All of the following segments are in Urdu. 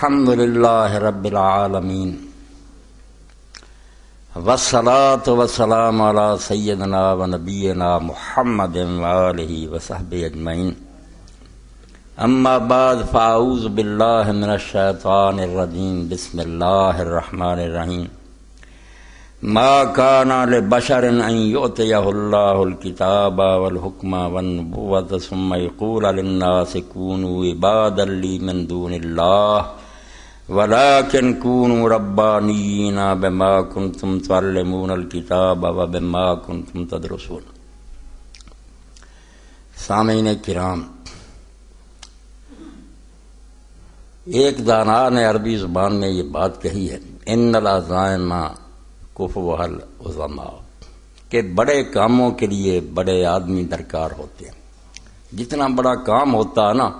الحمدللہ رب العالمین والصلاة والسلام علی سیدنا و نبینا محمد وآلہ وصحبہ اجمعین اما بعد فاعوذ باللہ من الشیطان الرجیم بسم اللہ الرحمن الرحیم ما کان لبشر ان یؤتیہ اللہ الکتاب والحکم والنبوۃ ثم یقول للناس کونوا عبادا لی من دون اللہ ولكن كونوا ربانيين بما كنتم تعلمون الكتاب وبما كنتم تدرسون۔ سامعین کرام، ایک دانا نے عربی زبان میں یہ بات کہی ہے ان العزائم کفوها العظماء کہ بڑے کاموں کے لیے بڑے آدمی درکار ہوتے ہیں۔ جتنا بڑا کام ہوتا ہے نا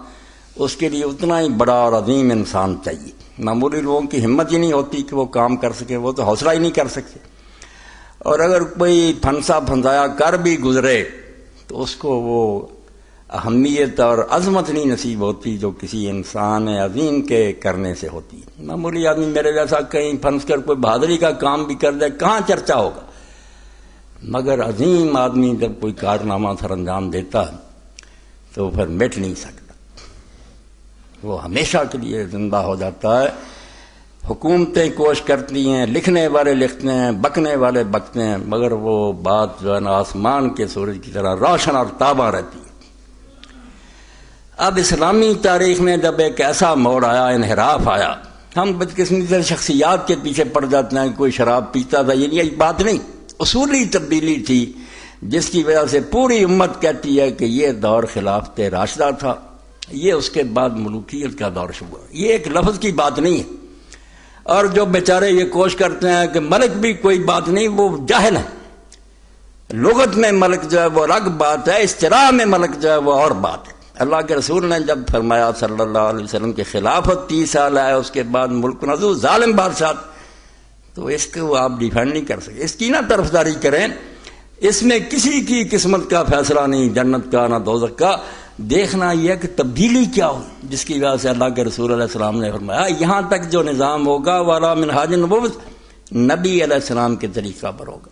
اس کے لیے اتنا ہی بڑا اور عظیم انسان چاہیے۔ معمولی لوگوں کی ہمت ہی نہیں ہوتی کہ وہ کام کر سکے، وہ تو حوصلہ ہی نہیں کر سکتے، اور اگر کوئی پھنسا پھنسایا کر بھی گزرے تو اس کو وہ اہمیت اور عظمت نہیں نصیب ہوتی جو کسی انسان عظیم کے کرنے سے ہوتی ہے۔ معمولی آدمی میرے جیسا کہیں پھنس کر کوئی بہادری کا کام بھی کر دے، کہاں چرچا ہوگا، مگر عظیم آدمی جب کوئی کارنامہ سر انجام دیتا ہے تو پھر مٹ نہیں سکتا، وہ ہمیشہ کے لیے زندہ ہو جاتا ہے۔ حکومتیں کوشش کرتی ہیں، لکھنے والے لکھتے ہیں، بکنے والے بکتے ہیں، مگر وہ بات جو ہے نا آسمان کے سورج کی طرح روشن اور تاباں رہتی ہے۔ اب اسلامی تاریخ میں جب ایک ایسا موڑ آیا، انحراف آیا، ہم بدقسمتی شخصیات کے پیچھے پڑ جاتے ہیں، کوئی شراب پیتا تھا، یہ بات نہیں، اصولی تبدیلی تھی جس کی وجہ سے پوری امت کہتی ہے کہ یہ دور خلافت راشدہ تھا، یہ اس کے بعد ملوکیت کا دور شروع ہوا۔ یہ ایک لفظ کی بات نہیں ہے، اور جو بیچارے یہ کوشش کرتے ہیں کہ ملک بھی کوئی بات نہیں، وہ جاہل ہے۔ لغت میں ملک جو ہے وہ الگ بات ہے، اصطلاح میں ملک جو ہے وہ اور بات ہے۔ اللہ کے رسول نے جب فرمایا صلی اللہ علیہ وسلم کی خلافت 30 سال ہے، اس کے بعد ملک نزول ظالم بادشاہ، تو اس کو آپ ڈیفینڈ نہیں کر سکتے، اس کی نہ طرفداری کریں، اس میں کسی کی قسمت کا فیصلہ نہیں، جنت کا نہ دوزخ کا۔ دیکھنا یہ کہ تبدیلی کیا ہو جس کی وجہ سے اللہ کے رسول علیہ السلام نے فرمایا یہاں تک جو نظام ہوگا والا منہاج النبوت نبی علیہ السلام کے طریقہ پر ہوگا،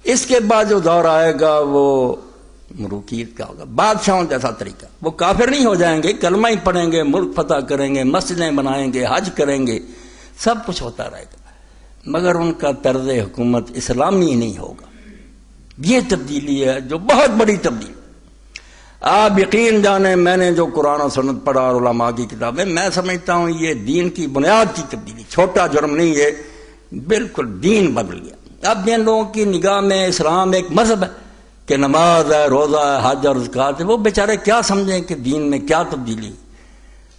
اس کے بعد جو دور آئے گا وہ ملوکیت کا ہوگا، بادشاہوں جیسا طریقہ۔ وہ کافر نہیں ہو جائیں گے، کلمہ ہی پڑھیں گے، ملک فتح کریں گے، مسجدیں بنائیں گے، حج کریں گے، سب کچھ ہوتا رہے گا، مگر ان کا طرز حکومت اسلامی نہیں ہوگا۔ یہ تبدیلی ہے جو بہت بڑی تبدیلی۔ آپ یقین جانیں، میں نے جو قرآن و سنت پڑھا اور علماء کی کتابیں، میں سمجھتا ہوں یہ دین کی بنیاد کی تبدیلی، چھوٹا جرم نہیں ہے، بالکل دین بدل گیا۔ اب جن لوگوں کی نگاہ میں اسلام ایک مذہب ہے کہ نماز ہے، روزہ ہے، حج اور زکوٰۃ ہے، وہ بیچارے کیا سمجھیں کہ دین میں کیا تبدیلی۔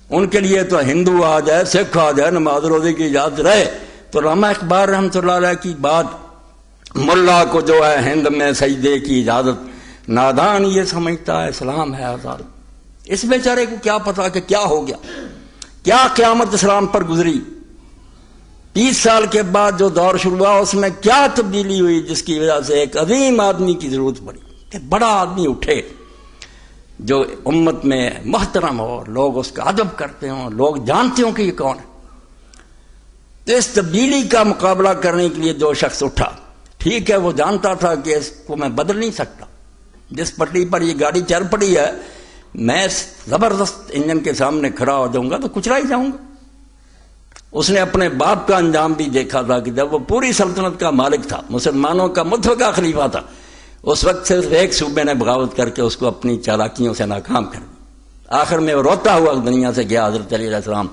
ان کے لیے تو ہندو آ جائے، سکھ آ جائے، نماز روزے کی اجازت رہے تو علامہ اقبال رحمۃ اللہ علیہ کی بات، ملا کو جو ہے ہند میں سجدے کی اجازت، نادان یہ سمجھتا ہے اسلام ہے آزاد۔ اس بیچارے کو کیا پتا کہ کیا ہو گیا، کیا قیامت اسلام پر گزری۔ 30 سال کے بعد جو دور شروع ہوا اس میں کیا تبدیلی ہوئی جس کی وجہ سے ایک عظیم آدمی کی ضرورت پڑی کہ بڑا آدمی اٹھے جو امت میں محترم ہو، لوگ اس کا ادب کرتے ہوں، لوگ جانتے ہوں کہ یہ کون ہے۔ تو اس تبدیلی کا مقابلہ کرنے کے لیے جو شخص اٹھا، ٹھیک ہے وہ جانتا تھا کہ اس کو میں بدل نہیں سکتا، جس پٹری پر یہ گاڑی چل پڑی ہے میں زبردست انجن کے سامنے کھڑا ہو جاؤں گا تو کچلا ہی جاؤں گا۔ اس نے اپنے باپ کا انجام بھی دیکھا تھا کہ جب وہ پوری سلطنت کا مالک تھا، مسلمانوں کا متفقہ خلیفہ تھا، اس وقت صرف ایک صوبے نے بغاوت کر کے اس کو اپنی چالاکیوں سے ناکام کر دیا۔ آخر میں وہ روتا ہوا دنیا سے گیا حضرت علی علیہ السلام،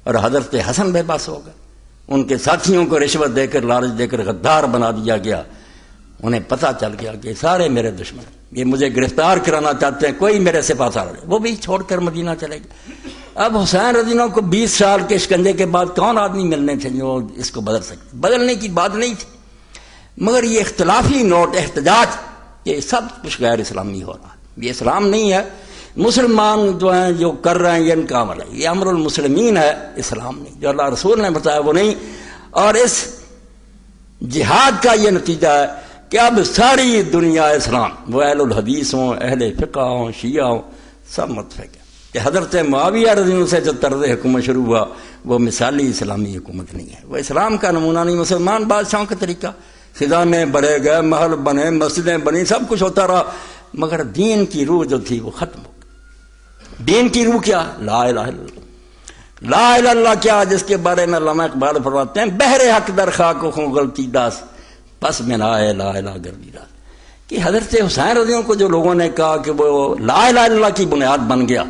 اور حضرت حسن بے بس ہو گئے۔ ان کے ساتھیوں کو رشوت دے کر، لالچ دے کر غدار بنا دیا گیا۔ انہیں پتہ چل گیا کہ سارے میرے دشمن، یہ مجھے گرفتار کرانا چاہتے ہیں، کوئی میرے سے پاس آ رہے، وہ بھی چھوڑ کر مدینہ چلے گئے۔ اب حسین رضی اللہ عنہ کو 20 سال کے شکنجے کے بعد کون آدمی ملنے تھے جو اس کو بدل سکتے؟ بدلنے کی بات نہیں تھی، مگر یہ اختلافی نوٹ، احتجاج، یہ سب کچھ غیر اسلامی ہو رہا ہے، یہ اسلام نہیں ہے۔ مسلمان جو ہیں جو کر رہے ہیں یہ ان کا عمل ہے، یہ امر المسلمین ہے، اسلام نہیں، جو اللہ رسول نے بتایا وہ نہیں۔ اور اس جہاد کا یہ نتیجہ ہے کہ اب ساری دنیا اسلام، وہ اہل الحدیث ہوں، اہل فقہ ہوں، شیعہ ہوں، سب متفق ہے۔ کہ حضرت معاویہ رضی اللہ عنہ سے جو طرز حکومت شروع ہوا وہ مثالی اسلامی حکومت نہیں ہے، وہ اسلام کا نمونہ نہیں، مسلمان بادشاہوں کا طریقہ، خزانے بڑھے گئے، محل بنے، مسجدیں بنی، سب کچھ ہوتا رہا، مگر دین کی روح جو تھی وہ ختم ہو گئی۔ دین کی روح کیا؟ لا الہ الا اللہ۔ لا الہ الا اللہ کیا؟ جس کے بارے میں علامہ اقبال فرماتے ہیں بہر حق در خاک و خوں غلطی داس پس میں لا الہ الا گردی راس، کہ حضرت حسین رضی اللہ عنہ کو جو لوگوں نے کہا کہ وہ لا الہ الا اللہ کی بنیاد بن گیا،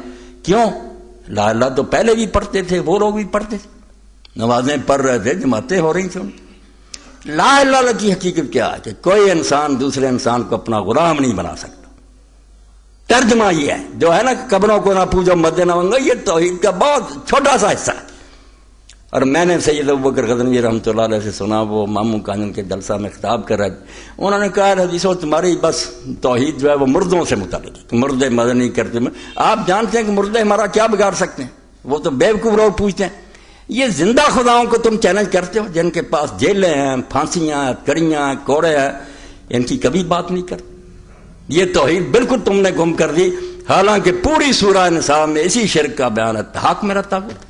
کیوں؟ لا الہ تو پہلے بھی پڑھتے تھے، وہ لوگ بھی پڑھتے تھے، نمازیں پڑھ رہے تھے، جماعتیں ہو رہی تھیں۔ لا الہ الا اللہ کی حقیقت کیا ہے کہ کوئی انسان دوسرے انسان کو اپنا غلام نہیں بنا سکتا۔ ترجمہ یہ ہے، جو ہے نا قبروں کو نہ پوجو مد نہ منگو، یہ توحید کا بہت چھوٹا سا حصہ ہے۔ اور میں نے سید ابوبکر غزنوی رحمۃ اللہ علیہ سے سنا، وہ ماموں کانن کے جلسہ میں خطاب کر رہے تھے، انہوں نے کہا حدیثوں تمہاری بس توحید جو ہے وہ مردوں سے متعلق ہے، مردے مدد نہیں کرتے۔ آپ جانتے ہیں کہ مردے ہمارا کیا بگاڑ سکتے ہیں؟ وہ تو بیوقوف لوگ پوچھتے ہیں۔ یہ زندہ خداؤں کو تم چیلنج کرتے ہو، جن کے پاس جیلیں ہیں، پھانسیاں، کڑیاں، کوڑے ہیں، ان کی کبھی بات نہیں کرتے۔ یہ توحید بالکل تم نے گم کر دی، حالانکہ پوری سورہ نساء میں اسی شرک کا بیان ہے۔ حق میں رہتا ہوا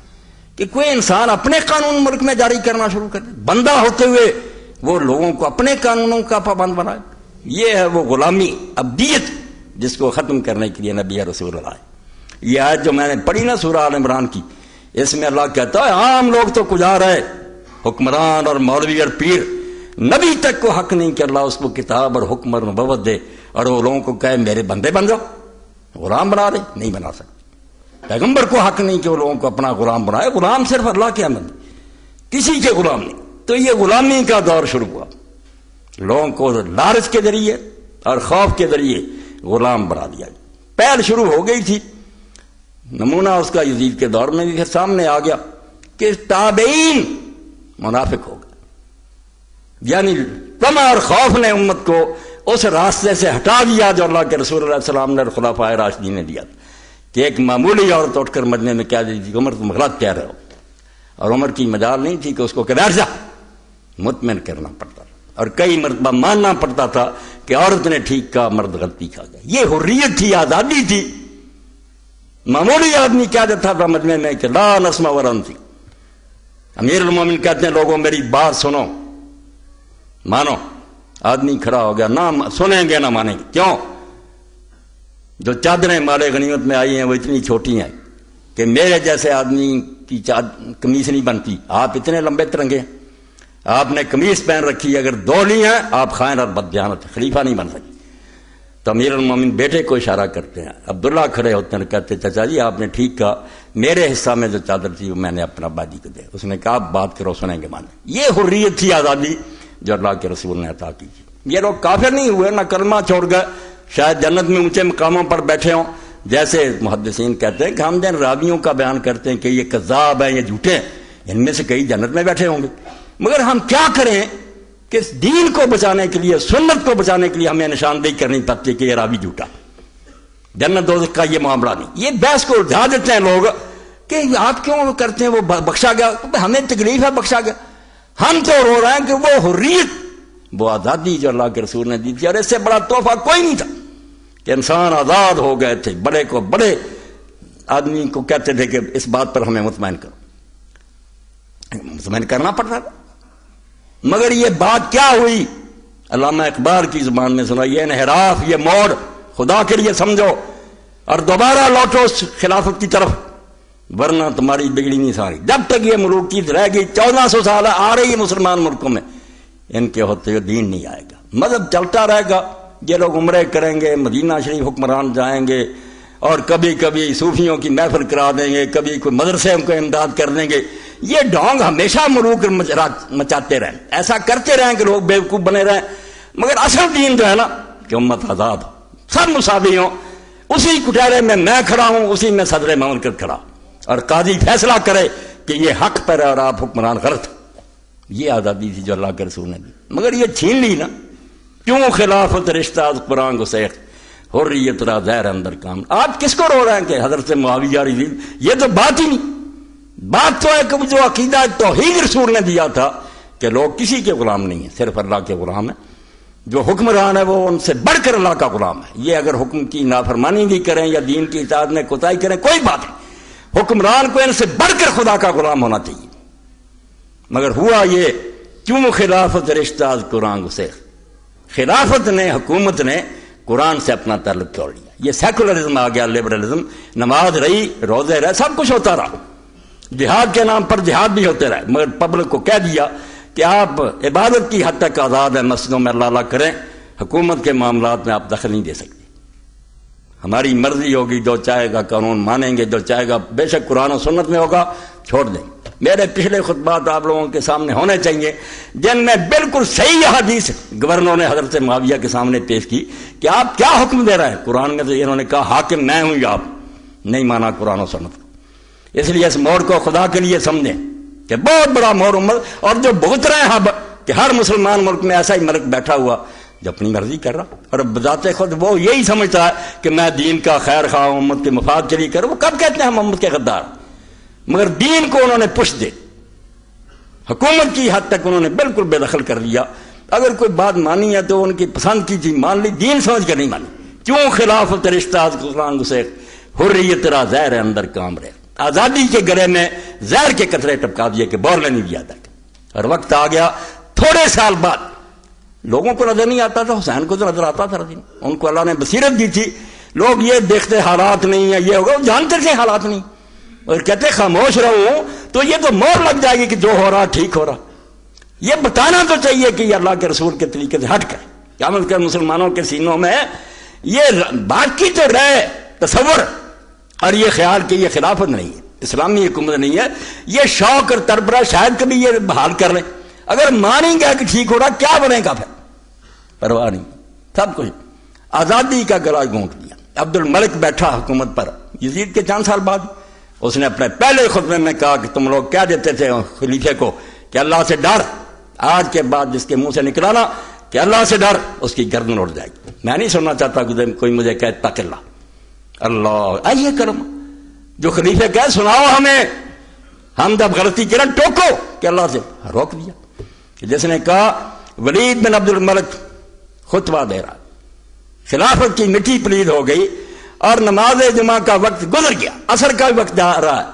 کہ کوئی انسان اپنے قانون ملک میں جاری کرنا شروع کر دے، بندہ ہوتے ہوئے وہ لوگوں کو اپنے قانونوں کا پابند بنائے، یہ ہے وہ غلامی، عبدیت، جس کو ختم کرنے کے لیے نبی رسول اللہ ہے۔ یہ آیت جو میں نے پڑھی نا سورہ آل عمران کی، اس میں اللہ کہتا ہے عام لوگ تو کجا رہے، حکمران اور مولوی اور پیر، نبی تک کو حق نہیں کہ اللہ اس کو کتاب اور حکم اور نبوت دے اور وہ لوگوں کو کہے میرے بندے بن جاؤ، غلام بنا دے، نہیں بنا سکتے۔ پیغمبر کو حق نہیں کہ وہ لوگوں کو اپنا غلام بنائے، غلام صرف اللہ کے احمد، کسی کے غلام نہیں۔ تو یہ غلامی کا دور شروع ہوا، لوگوں کو لالچ کے ذریعے اور خوف کے ذریعے غلام بنا دیا۔ پہل شروع ہو گئی تھی، نمونہ اس کا یزید کے دور میں بھی پھر سامنے آ گیا کہ تابعین منافق ہو گئے، یعنی طمع اور خوف نے امت کو اس راستے سے ہٹا دیا جو اللہ کے رسول اللہ علیہ وسلم نے اور خلفائے راشدین نے دیا کہ ایک معمولی عورت اٹھ کر مدینے میں کہہ دیتی تھی عمر تم غلط کہہ رہے ہو، اور عمر کی مجال نہیں تھی کہ اس کو کہ بیٹھ جا، مطمئن کرنا پڑتا اور کئی مرتبہ ماننا پڑتا تھا کہ عورت نے ٹھیک کہا، مرد غلطی کھا گیا۔ یہ حریت تھی، آزادی تھی۔ معمولی آدمی کہہ دیتا تھا مجمع میں کہ لا نسمع ولا نطیع، امیر المومن کہتے ہیں لوگوں میری بات سنو مانو، آدمی کھڑا ہو گیا، نہ سنیں گے نہ مانیں گے۔ کیوں؟ جو چادریں مال غنیمت میں آئی ہیں وہ اتنی چھوٹی ہیں کہ میرے جیسے آدمی کی قمیص نہیں بنتی، آپ اتنے لمبے ترنگے ہیں، آپ نے قمیص پہن رکھی، اگر دو لی ہیں آپ خائن اور بددیانت، خلیفہ نہیں بن سکتے۔ تو امیر المومن بیٹے کو اشارہ کرتے ہیں، عبداللہ کھڑے ہوتے ہیں، کہتے چچا جی آپ نے ٹھیک کہا، میرے حصہ میں جو چادر تھی وہ میں نے اپنا بادی کو دے۔ اس نے کہا آپ بات کرو، سنیں گے مانیں۔ یہ حریت تھی، آزادی جو اللہ کے رسول نے عطا کی تھی۔ یہ لوگ کافر نہیں ہوئے، نہ کلمہ چھوڑ گئے، شاید جنت میں اونچے مقاموں پر بیٹھے ہوں، جیسے محدثین کہتے ہیں کہ ہم جن راویوں کا بیان کرتے ہیں کہ یہ کذاب ہیں، یہ جھوٹے ہیں، ان میں سے کئی جنت میں بیٹھے ہوں گے، مگر ہم کیا کریں کہ دین کو بچانے کے لیے، سنت کو بچانے کے لیے ہمیں نشاندہی کرنی پڑتی کہ یہ راوی جھوٹا، جنت دوزخ کا یہ معاملہ نہیں۔ یہ بحث کو الجھا دیتے ہیں لوگ کہ آپ کیوں کرتے ہیں، وہ بخشا گیا، ہمیں تکلیف ہے بخشا گیا، ہم تو رو رہے ہیں کہ وہ حریت، وہ آزادی جو اللہ کے رسول نے دی تھی، اور اس سے بڑا تحفہ کوئی نہیں تھا کہ انسان آزاد ہو گئے تھے۔ بڑے کو بڑے آدمی کو کہتے تھے کہ اس بات پر ہمیں مطمئن کرو، مطمئن کرنا پڑتا تھا۔ مگر یہ بات کیا ہوئی؟ علامہ اقبال کی زبان میں سنا، یہ انحراف، یہ موڑ خدا کے لیے سمجھو اور دوبارہ لوٹو اس خلافت کی طرف، ورنہ تمہاری بگڑی نہیں ساری۔ جب تک یہ ملوکیت رہ گئی، 1400 سال آ رہی ہے مسلمان ملکوں میں، ان کے ہوتے ہوئے دین نہیں آئے گا، مذہب چلتا رہے گا۔ یہ لوگ عمرے کریں گے، مدینہ شریف حکمران جائیں گے، اور کبھی کبھی صوفیوں کی محفل کرا دیں گے، کبھی کوئی مدرسے کو امداد کر دیں گے۔ یہ ڈھونگ ہمیشہ ملوک مچاتے رہیں، ایسا کرتے رہیں کہ لوگ بیوقوف بنے رہیں، مگر اصل دین جو ہے نا کہ امت آزاد ہو، سب مساوی ہوں، اسی کٹہرے میں کھڑا ہوں، اسی میں صدر مملکت کھڑا، اور قاضی فیصلہ کرے کہ یہ حق پر ہے اور آپ حکمران غلط۔ یہ آزادی تھی جو اللہ کے رسول نے دی، مگر یہ چھین لی نا۔ کیوں خلافت رشتہ قرآن کو سیخ حریت را زہر اندر کام۔ آپ کس کو رو رہے ہیں کہ حضرت معاویہ رضی، یہ تو بات ہی نہیں۔ بات تو ہے کہ جو عقیدہ توحید رسول نے دیا تھا کہ لوگ کسی کے غلام نہیں ہیں، صرف اللہ کے غلام ہیں۔ جو حکمران ہے وہ ان سے بڑھ کر اللہ کا غلام ہے. یہ اگر حکم کی نافرمانی بھی کریں یا دین کی اطاعت میں کوتاہی کریں کوئی بات نہیں، حکمران کو ان سے بڑھ کر خدا کا غلام ہونا چاہیے. مگر ہوا یہ کیوں خلافت رشتہ قرآن سے، خلافت نے، حکومت نے قرآن سے اپنا تعلق توڑ لیا. یہ سیکولرزم آ گیا، لبرلزم. نماز رہی، روزے رہے، سب کچھ ہوتا رہا، جہاد کے نام پر جہاد بھی ہوتے رہے، مگر پبلک کو کہہ دیا کہ آپ عبادت کی حد تک آزاد ہیں، مسجدوں میں اللہ کریں، حکومت کے معاملات میں آپ دخل نہیں دے سکتے. ہماری مرضی ہوگی، جو چاہے گا قانون مانیں گے، جو چاہے گا بے شک قرآن و سنت میں ہوگا چھوڑ دیں. میرے پچھلے خطبات آپ لوگوں کے سامنے ہونے چاہیے جن میں بالکل صحیح حدیث گورنر نے حضرت معاویہ کے سامنے پیش کی کہ آپ کیا حکم دے رہے ہیں. قرآن میں تو انہوں نے کہا حاکم میں ہوں یا آپ، نہیں مانا قرآن و سنت کو. اس لیے اس موڑ کو خدا کے لیے سمجھیں کہ بہت بڑا موڑ امت، اور جو بھگت رہے ہیں اب کہ ہر مسلمان ملک میں ایسا ہی ملک بیٹھا ہوا جو اپنی مرضی کر رہا، اور بذات خود وہ یہی سمجھتا ہے کہ میں دین کا خیر خواہ ہوں، امت کے مفاد کے لیے کروں. وہ کب کہتے ہیں ہم امت کے غدار؟ مگر دین کو انہوں نے پش دے، حکومت کی حد تک انہوں نے بالکل بے دخل کر دیا. اگر کوئی بات مانی ہے تو ان کی پسند کی چیز مان لی، دین سمجھ کر نہیں مانی. کیوں خلافت رشتہ سے حریت را زہر اندر کام رہے، آزادی کے گلے میں زہر کے قطرے ٹپکا دیے کہ بورلے نہیں دیا تک. اور وقت آ گیا تھوڑے سال بعد، لوگوں کو نظر نہیں آتا تھا، حسین کو تو نظر آتا تھا، ان کو اللہ نے بصیرت دی تھی. لوگ یہ دیکھتے حالات نہیں ہیں، یہ ہوگا، وہ جانتے تھے حالات نہیں، اور کہتے خاموش رہوں تو یہ تو مور لگ جائے گی کہ جو ہو رہا ٹھیک ہو رہا. یہ بتانا تو چاہیے کہ یہ اللہ کے رسول کے طریقے سے ہٹ کر قیامت کے مسلمانوں کے سینوں میں یہ باقی تو رہے تصور اور یہ خیال کہ یہ خلافت نہیں ہے، اسلامی حکومت نہیں ہے. یہ شوق اور تربرہ شاید کبھی یہ بحال کر لیں. اگر مانیں گے کہ ٹھیک ہو رہا کیا بنے گا پھر؟ پرواہ نہیں، سب کچھ آزادی کا گلا گھونٹ دیا. عبد الملک بیٹھا حکومت پر یزید کے چند سال بعد، اس نے اپنے پہلے خطبے میں کہا کہ تم لوگ کیا دیتے تھے خلیفے کو کہ اللہ سے ڈر، آج کے بعد جس کے منہ سے نکلانا کہ اللہ سے ڈر، اس کی گردن اڑ جائے گی. میں نہیں سننا چاہتا کہ کوئی مجھے کہے تق اللہ، اللہ آئیے کرم، جو خلیفے کہے سناؤ ہمیں، ہم جب غلطی کریں ٹوکو کہ اللہ سے روک دیا. جس نے کہا ولید بن عبد الملک خطبہ دے رہا، خلافت کی مٹی پلید ہو گئی اور نماز جمعہ کا وقت گزر گیا، عصر کا وقت جا رہا ہے،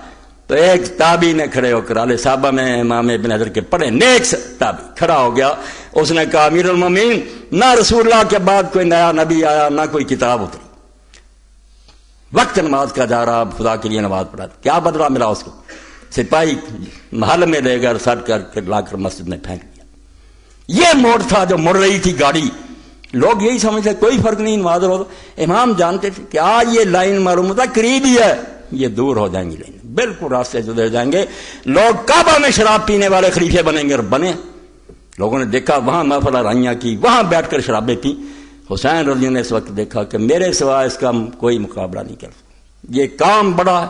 تو ایک تابعی نے کھڑے ہو کر علیہ صحابہ میں امام ابن حجر کے پڑھے نیک تابعی کھڑا ہو گیا. اس نے کہا امیر المومنین، نہ رسول اللہ کے بعد کوئی نیا نبی آیا، نہ کوئی کتاب اتری، وقت نماز کا جا رہا، خدا کے لیے نماز پڑھا. کیا بدلہ ملا اس کو؟ سپاہی محل میں لے کر سٹ کر لا کر مسجد میں پھینک دیا. یہ موڑ تھا جو مڑ رہی تھی گاڑی. لوگ یہی سمجھتے کوئی فرق نہیں نماز روز. امام جانتے تھے کہ آج یہ لائن معلوم ہوتا قریب ہی ہے، یہ دور ہو جائیں گی لائن، بالکل راستے سے گزر جائیں گے. لوگ کعبہ میں شراب پینے والے خلیفے بنیں گے، اور بنے. لوگوں نے دیکھا وہاں محفل رائیاں کی، وہاں بیٹھ کر شرابیں پی. حسین رضی نے اس وقت دیکھا کہ میرے سوا اس کا کوئی مقابلہ نہیں کر سکتا، یہ کام بڑا ہے،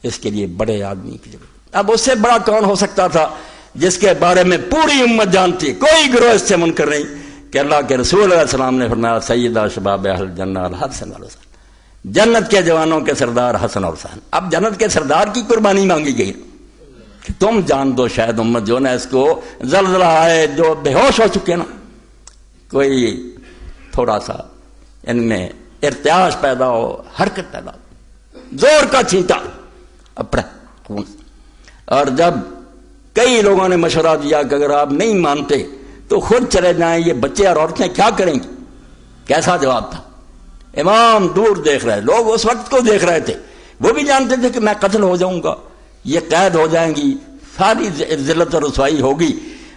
اس کے لیے بڑے آدمی کی ضرورت. اب اس سے بڑا کون ہو سکتا تھا جس کے بارے میں پوری امت جانتی، کوئی گروہ اس سے منکر نہیں، کہ اللہ کے رسول علیہ السلام نے فرمایا سیدہ شباب اہل جنہ الحسن والحسین، جنت کے جوانوں کے سردار حسن اور حسین. اب جنت کے سردار کی قربانی مانگی گئی کہ تم جان دو شاید امت جو نا اس کو زلزلہ آئے، جو بے ہوش ہو چکے نا، کوئی تھوڑا سا ان میں ارتعاش پیدا ہو، حرکت پیدا ہو، زور کا چھینٹا اپنے خون. اور جب کئی لوگوں نے مشورہ دیا کہ اگر آپ نہیں مانتے تو خود چلے جائیں، یہ بچے اور عورتیں کیا کریں گی؟ کیسا جواب تھا؟ امام دور دیکھ رہے، لوگ اس وقت کو دیکھ رہے تھے، وہ بھی جانتے تھے کہ میں قتل ہو جاؤں گا، یہ قید ہو جائیں گی، ساری ذلت اور رسوائی ہوگی.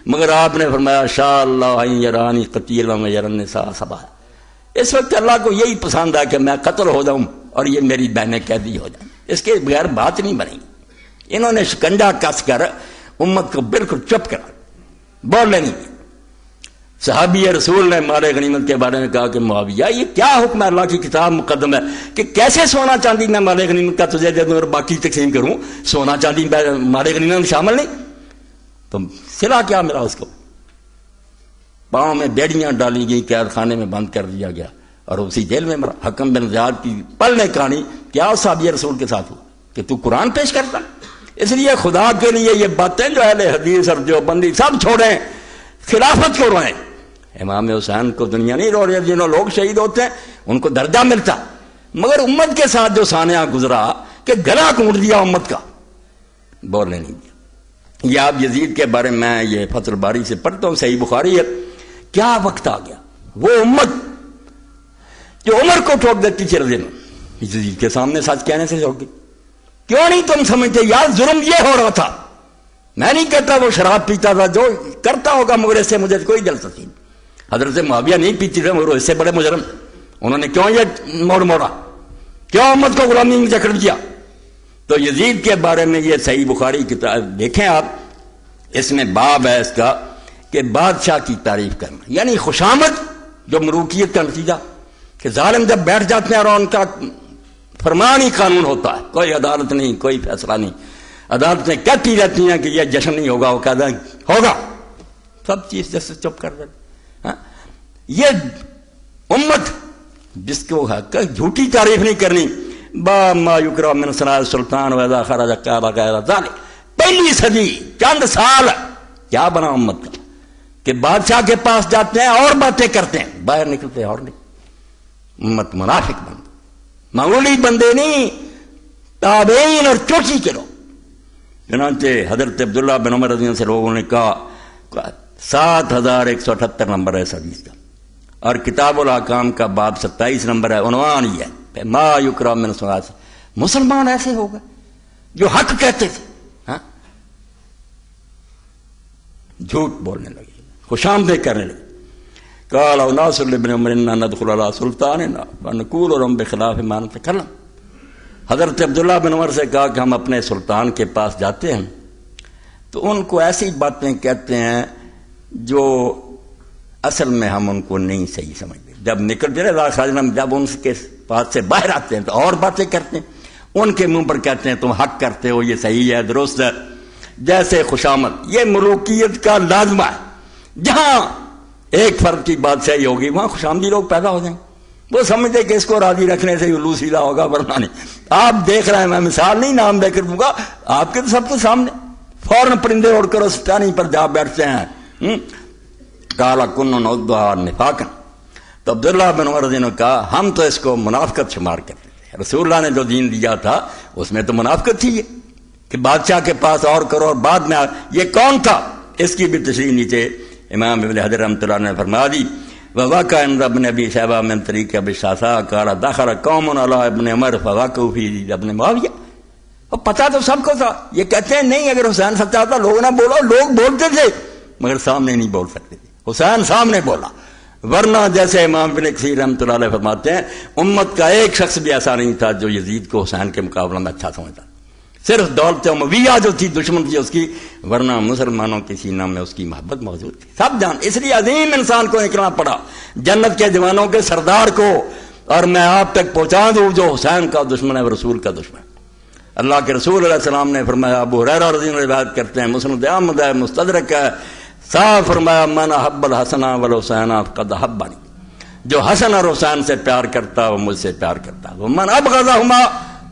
مگر آپ نے فرمایا شاء اللہ یرانی قتیلا و یرن النساء صبا. اس وقت اللہ کو یہی پسند ہے کہ میں قتل ہو جاؤں اور یہ میری بہنیں قیدی ہو جائیں، اس کے بغیر بات نہیں بنے گی. انہوں نے شکنجا کس کر امت کو بالکل چپ کرا، بولنے نہیں. صحابی رسول نے مال غنیمت کے بارے میں کہا کہ معاویہ یہ کیا حکم ہے، اللہ کی کتاب مقدم ہے کہ کیسے سونا چاندی میں مال غنیمت کا تجھے دے دوں اور باقی تقسیم کروں، سونا چاندی مال غنیمت میں شامل نہیں. تو صلہ کیا ملا اس کو؟ پاؤں میں بیڑیاں ڈالی گئی، قید خانے میں بند کر دیا گیا اور اسی جیل میں مرا. حکم بن زیاد کی پل نے کہانی کیا صحابی رسول کے ساتھ ہوا کہ تو قرآن پیش کرتا. اس لیے خدا کے لیے یہ باتیں جو اہل حدیث اور جو بندی سب چھوڑیں، خلافت کو روئیں. امام حسین کو دنیا نہیں رو رہی، جنہوں لوگ شہید ہوتے ہیں ان کو درجہ ملتا، مگر امت کے ساتھ جو سانحہ گزرا کہ گلا کونٹ دیا امت کا، بولنے نہیں دیا۔ یہ آپ یزید کے بارے میں یہ فتح الباری سے پڑھتا ہوں، صحیح بخاری ہے، کیا وقت آ گیا وہ امت جو عمر کو ٹھوک دیتی تھی رضی اللہ یزید کے سامنے سچ کہنے سے چھوڑ گئی۔ کیوں نہیں تم سمجھتے یار ظلم یہ ہو رہا تھا، میں نہیں کہتا وہ شراب پیتا تھا، جو کرتا ہوگا، مگر اس سے مجھے کوئی دلچسپی نہیں۔ حضرت معاویہ نہیں پیتی تھے مگر اس سے بڑے مجرم، انہوں نے کیوں یہ موڑ موڑا، کیوں امت کو غلامی میں جکڑ دیا؟ تو یزید کے بارے میں یہ صحیح بخاری کتاب دیکھیں آپ، اس میں باب ہے اس کا کہ بادشاہ کی تعریف کرنا، یعنی خوشامد جو ملوکیت کا نتیجہ، کہ ظالم جب بیٹھ جاتے ہیں اور ان کا فرمان ہی قانون ہوتا ہے، کوئی عدالت نہیں، کوئی فیصلہ نہیں، عدالتیں کہتی رہتی ہیں کہ یہ جشن نہیں ہوگا، وہ کہتے ہیں ہوگا، سب چیز جیسے چپ کر دیتے۔ یہ امت جس کو ہے جھوٹی تعریف نہیں کرنی، با ما یکرہ من صلاح سلطان ویذا خرج قال غیر ذلک، پہلی صدی چند سال کیا بنا امت کا کہ بادشاہ کے پاس جاتے ہیں اور باتیں کرتے ہیں، باہر نکلتے ہیں اور نہیں۔ امت منافق بند، معمولی بندے نہیں، تابعین اور چوٹی کے لوگ۔ چنانچہ حضرت عبداللہ بن عمر رضی اللہ عنہ سے لوگوں نے کہا 7178 نمبر ہے اس حدیث کا، اور کتاب الاحکام کا باب 27 نمبر ہے، عنوان یہ ہے ما یکرہ من صلاح، مسلمان ایسے ہو گئے جو حق کہتے تھے جھوٹ بولنے لگے، خوشامدیں کرنے لگے۔ قال اناس لابن عمر انا ندخل على سلطاننا فنقول لهم بخلاف ما نتكلم، حضرت عبداللہ بن عمر سے کہا کہ ہم اپنے سلطان کے پاس جاتے ہیں تو ان کو ایسی باتیں کہتے ہیں جو اصل میں ہم ان کو نہیں صحیح سمجھتے، جب نکل جائے خاجنا جب ان کے پاس سے باہر آتے ہیں تو اور باتیں کرتے ہیں، ان کے منہ پر کہتے ہیں تم حق کرتے ہو، یہ صحیح ہے، درست ہے، جیسے خوشامد۔ یہ ملوکیت کا لازمہ ہے، جہاں ایک فرد کی بات صحیح ہوگی وہاں خوشامدی لوگ پیدا ہو جائیں گے، وہ سمجھتے کہ اس کو راضی رکھنے سے الو سیدھا ہوگا، ورنہ نہیں۔ آپ دیکھ رہے ہیں، میں مثال نہیں نام دے کر دوں گا آپ کے تو سب کے سامنے، فوراً پرندے اڑ کر اسٹانی پر جا بیٹھتے ہیں۔ کالا کن نعدھا نفاقا، تو عبداللہ بن عمر نے کہا ہم تو اس کو منافقت شمار کرتے تھے، رسول اللہ نے جو دین دیا تھا اس میں تو منافقت تھی یہ کہ بادشاہ کے پاس اور کرو اور بعد میں یہ کون تھا، اس کی بھی تشریح نیچے امام ابن حجر رحمۃ اللہ نے فرما دی۔ وواقع عند ابن ابی شیبہ من طریق ابی شعثاء قال دخل قوم علی ابن عمر فوقعوا فی ابن معاویہ، اور پتہ تو سب کو تھا، یہ کہتے ہیں نہیں اگر حسین سچا تھا لوگ نہ بولو، لوگ بولتے تھے مگر سامنے نہیں بول سکتے تھے، حسین سامنے بولا، ورنہ جیسے امام ابن کثیر رحمۃ اللہ علیہ فرماتے ہیں امت کا ایک شخص بھی ایسا نہیں تھا جو یزید کو حسین کے مقابلہ میں اچھا سمجھتا، صرف دولت امویہ جو تھی دشمن تھی اس کی، ورنہ مسلمانوں کے سینہ میں اس کی محبت موجود تھی، سب جان۔ اس لیے عظیم انسان کو نکلنا پڑا، جنت کے جوانوں کے سردار کو، اور میں آپ تک پہنچا دوں جو حسین کا دشمن ہے وہ رسول کا دشمن ہے۔ اللہ کے رسول علیہ السلام نے فرمایا، ابو ہریرہ رضی اللہ عنہ روایت کرتے ہیں، مسند احمد ہے، مستدرک ہے، صاحب فرمایا من احب الحسن والحسین فقد احبنی، جو حسن اور حسین سے پیار کرتا وہ مجھ سے پیار کرتا، وہ من ابغضہما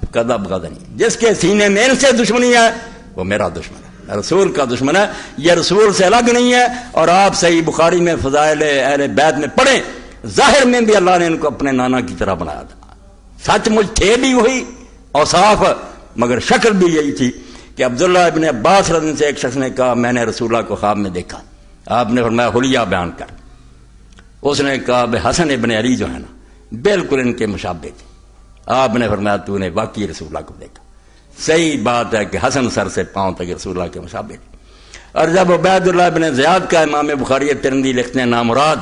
فقد ابغضنی، جس کے سینے میں ان سے دشمنی ہے وہ میرا دشمن ہے، رسول کا دشمن ہے، یہ رسول سے الگ نہیں ہے۔ اور آپ صحیح بخاری میں فضائل اہل بیت میں پڑھیں، ظاہر میں بھی اللہ نے ان کو اپنے نانا کی طرح بنایا تھا، سچ مجھ تھے بھی وہی اوصاف مگر شکل بھی یہی تھی کہ عبداللہ ابن عباس رضی اللہ عنہ سے ایک شخص نے کہا میں نے رسول اللہ کو خواب میں دیکھا، آپ نے فرمایا حلیہ بیان کر، اس نے کہا بے حسن ابن علی جو ہے نا بالکل ان کے مشابہ تھے، آپ نے فرمایا تو نے واقعی رسول اللہ کو دیکھا، صحیح بات ہے کہ حسن سر سے پاؤں تک رسول اللہ کے مشابہ تھے۔ اور جب عبید اللہ بن زیاد کا امام بخاری ترمذی لکھتے ہیں نامراد،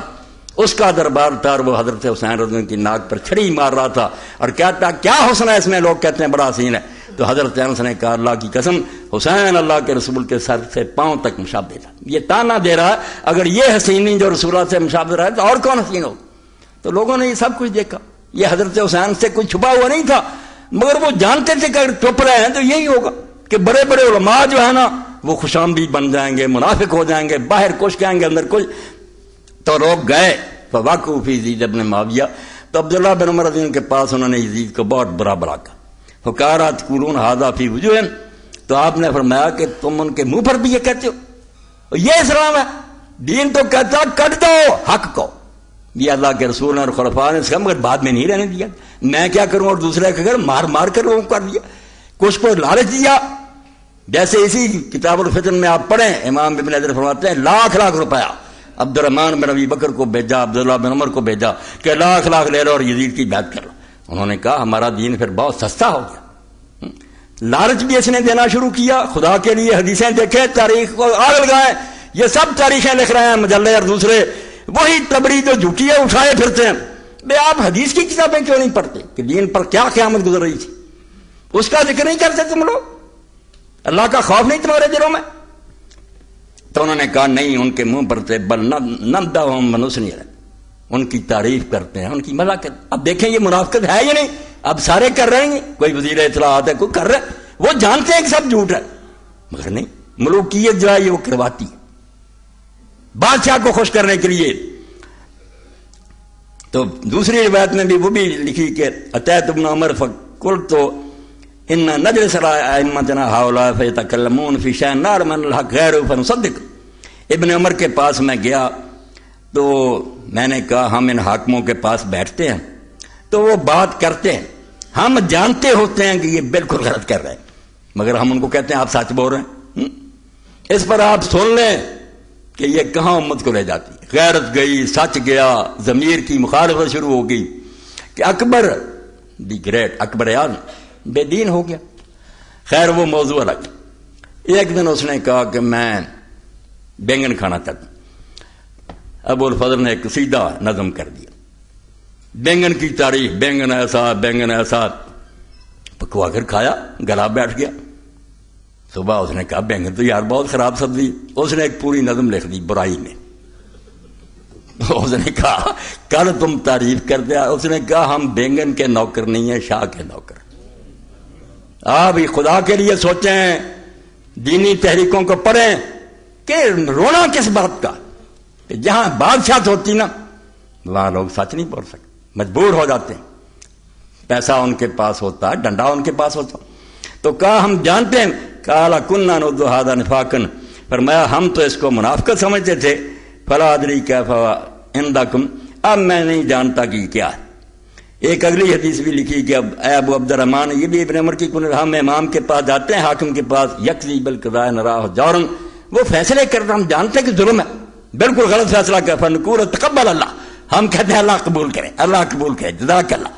اس کا دربار تھا اور وہ حضرت حسین رضی اللہ عنہ کی ناک پر چھڑی مار رہا تھا اور کہتا کیا حسن ہے اس میں، لوگ کہتے ہیں بڑا حسین ہے، تو حضرت انس نے کہا اللہ کی قسم حسین اللہ کے رسول کے سر سے پاؤں تک مشابہ تھا، یہ تانا دے رہا ہے اگر یہ حسین نہیں جو رسول اللہ سے مشابہ رہا ہے تو اور کون حسین ہو۔ تو لوگوں نے یہ سب کچھ دیکھا، یہ حضرت حسین سے کوئی چھپا ہوا نہیں تھا، مگر وہ جانتے تھے کہ اگر چھپ رہے ہیں تو یہی ہوگا کہ بڑے بڑے علماء جو ہے نا وہ خوشامدید بن جائیں گے، منافق ہو جائیں گے، باہر کچھ کہیں گے اندر کچھ۔ تو لوگ گئے فواقعوا فی یزید ابن معاویہ، تو عبداللہ بن عمر رضی اللہ عنہ کے پاس انہوں نے یزید کو بہت برا بلا کہا، فقالوا تقولون ھذا فی وجوہہم، تو آپ نے فرمایا کہ تم ان کے منہ پر بھی یہ کہتے ہو، یہ اسلام ہے، دین تو کہتا کٹ دو حق کو، یہ اللہ کے رسول اور خلفاء نے کہا مگر بعد میں نہیں رہنے دیا، میں کیا کروں، اور دوسرے کا گھر مار مار کر لوگوں کو کر دیا، کچھ کو لالچ دیا. جیسے اسی کتاب الفتن میں آپ پڑھیں امام ابن حجر فرماتے ہیں لاکھ لاکھ روپیہ عبد الرحمن بن ابی بکر کو بھیجا، عبداللہ بن عمر کو بھیجا کہ لاکھ لاکھ لے لو اور یزید کی بیعت کر لو. انہوں نے کہا ہمارا دین پھر بہت سستا ہو گیا. لالچ بھی اس نے دینا شروع کیا. خدا کے لیے حدیثیں دیکھیں، تاریخ کو آگ لگائیں، یہ سب تاریخیں لکھ رہے ہیں مجلے اور دوسرے، وہی تبری جو جھوٹی ہے اٹھائے پھرتے ہیں. بے آپ حدیث کی کتابیں کیوں نہیں پڑھتے کہ دین پر کیا قیامت گزر رہی تھی، اس کا ذکر نہیں کرتے تم لوگ؟ اللہ کا خوف نہیں تمہارے دلوں میں؟ تو انہوں نے کہا نہیں، ان کے منہ پر تھے بل نمدحہم ونثنی علیہم، ان کی تعریف کرتے ہیں، ان کی مزاح کرتے ہیں. اب دیکھیں یہ منافقت ہے یا نہیں؟ اب سارے کر رہے ہیں، کوئی وزیر اطلاعات ہے کوئی کر رہا ہے، وہ جانتے ہیں کہ سب جھوٹ ہے، مگر نہیں، ملوکیت جو ہے یہ وہ کرواتی ہے بادشاہ کو خوش کرنے کے لیے. تو دوسری روایت میں بھی وہ بھی لکھی کہ اتیت ابن عمر فقلت ان نجلس ائمتنا هؤلاء فيتكلمون في شأن نعلم ان الحق غيره فنصدق. ابن عمر کے پاس میں گیا تو میں نے کہا ہم ان حاکموں کے پاس بیٹھتے ہیں تو وہ بات کرتے ہیں، ہم جانتے ہوتے ہیں کہ یہ بالکل غلط کر رہے ہیں، مگر ہم ان کو کہتے ہیں آپ سچ بول رہے ہیں. اس پر آپ سن لیں کہ یہ کہاں امت کو لے جاتی ہے. غیرت گئی، سچ گیا، ضمیر کی مخالفت شروع ہو گئی کہ اکبر دی گریٹ، اکبر اعظم بے دین ہو گیا. خیر وہ موضوع الگ. ایک دن اس نے کہا کہ میں بینگن کھانا چاہتا ہوں. ابو الفضل نے ایک قصیدہ نظم کر دیا، بینگن کی تعریف، بینگن ایسا بینگن ایسا. پکوا کر کھایا، گلا بیٹھ گیا. صبح اس نے کہا بینگن تو یار بہت خراب سبزی. اس نے ایک پوری نظم لکھ دی برائی میں. اس نے کہا کل تم تعریف کر دیا. اس نے کہا ہم بینگن کے نوکر نہیں ہیں، شاہ کے نوکر. آپ خدا کے لیے سوچیں، دینی تحریکوں کو پڑھیں کہ رونا کس بات کا. جہاں بادشاہت ہوتی نا وہاں لوگ سچ نہیں بول سکتے، مجبور ہو جاتے ہیں. پیسہ ان کے پاس ہوتا ہے، ڈنڈا ان کے پاس ہوتا. تو کہا ہم جانتے ہیں، کالا کننا نعد ھذا نفاقا، فرمایا ہم تو اس کو منافقت سمجھتے تھے. فلا ادری کیف عندکم، اب میں نہیں جانتا کہ کیا ہے. ایک اگلی حدیث بھی لکھی کہ اب اے ابو عبد الرحمن، یہ بھی ابن عمر کی کنیت، ہم امام کے پاس جاتے ہیں، حاکم کے پاس، یقضی بالقضاء نراہ جورا، وہ فیصلے کرتا، ہم جانتے ہیں کہ ظلم ہے، بالکل غلط فیصلہ کیا. فنقول تقبل اللہ، ہم کہتے ہیں اللہ قبول کرے، اللہ قبول کرے، جزاک اللہ.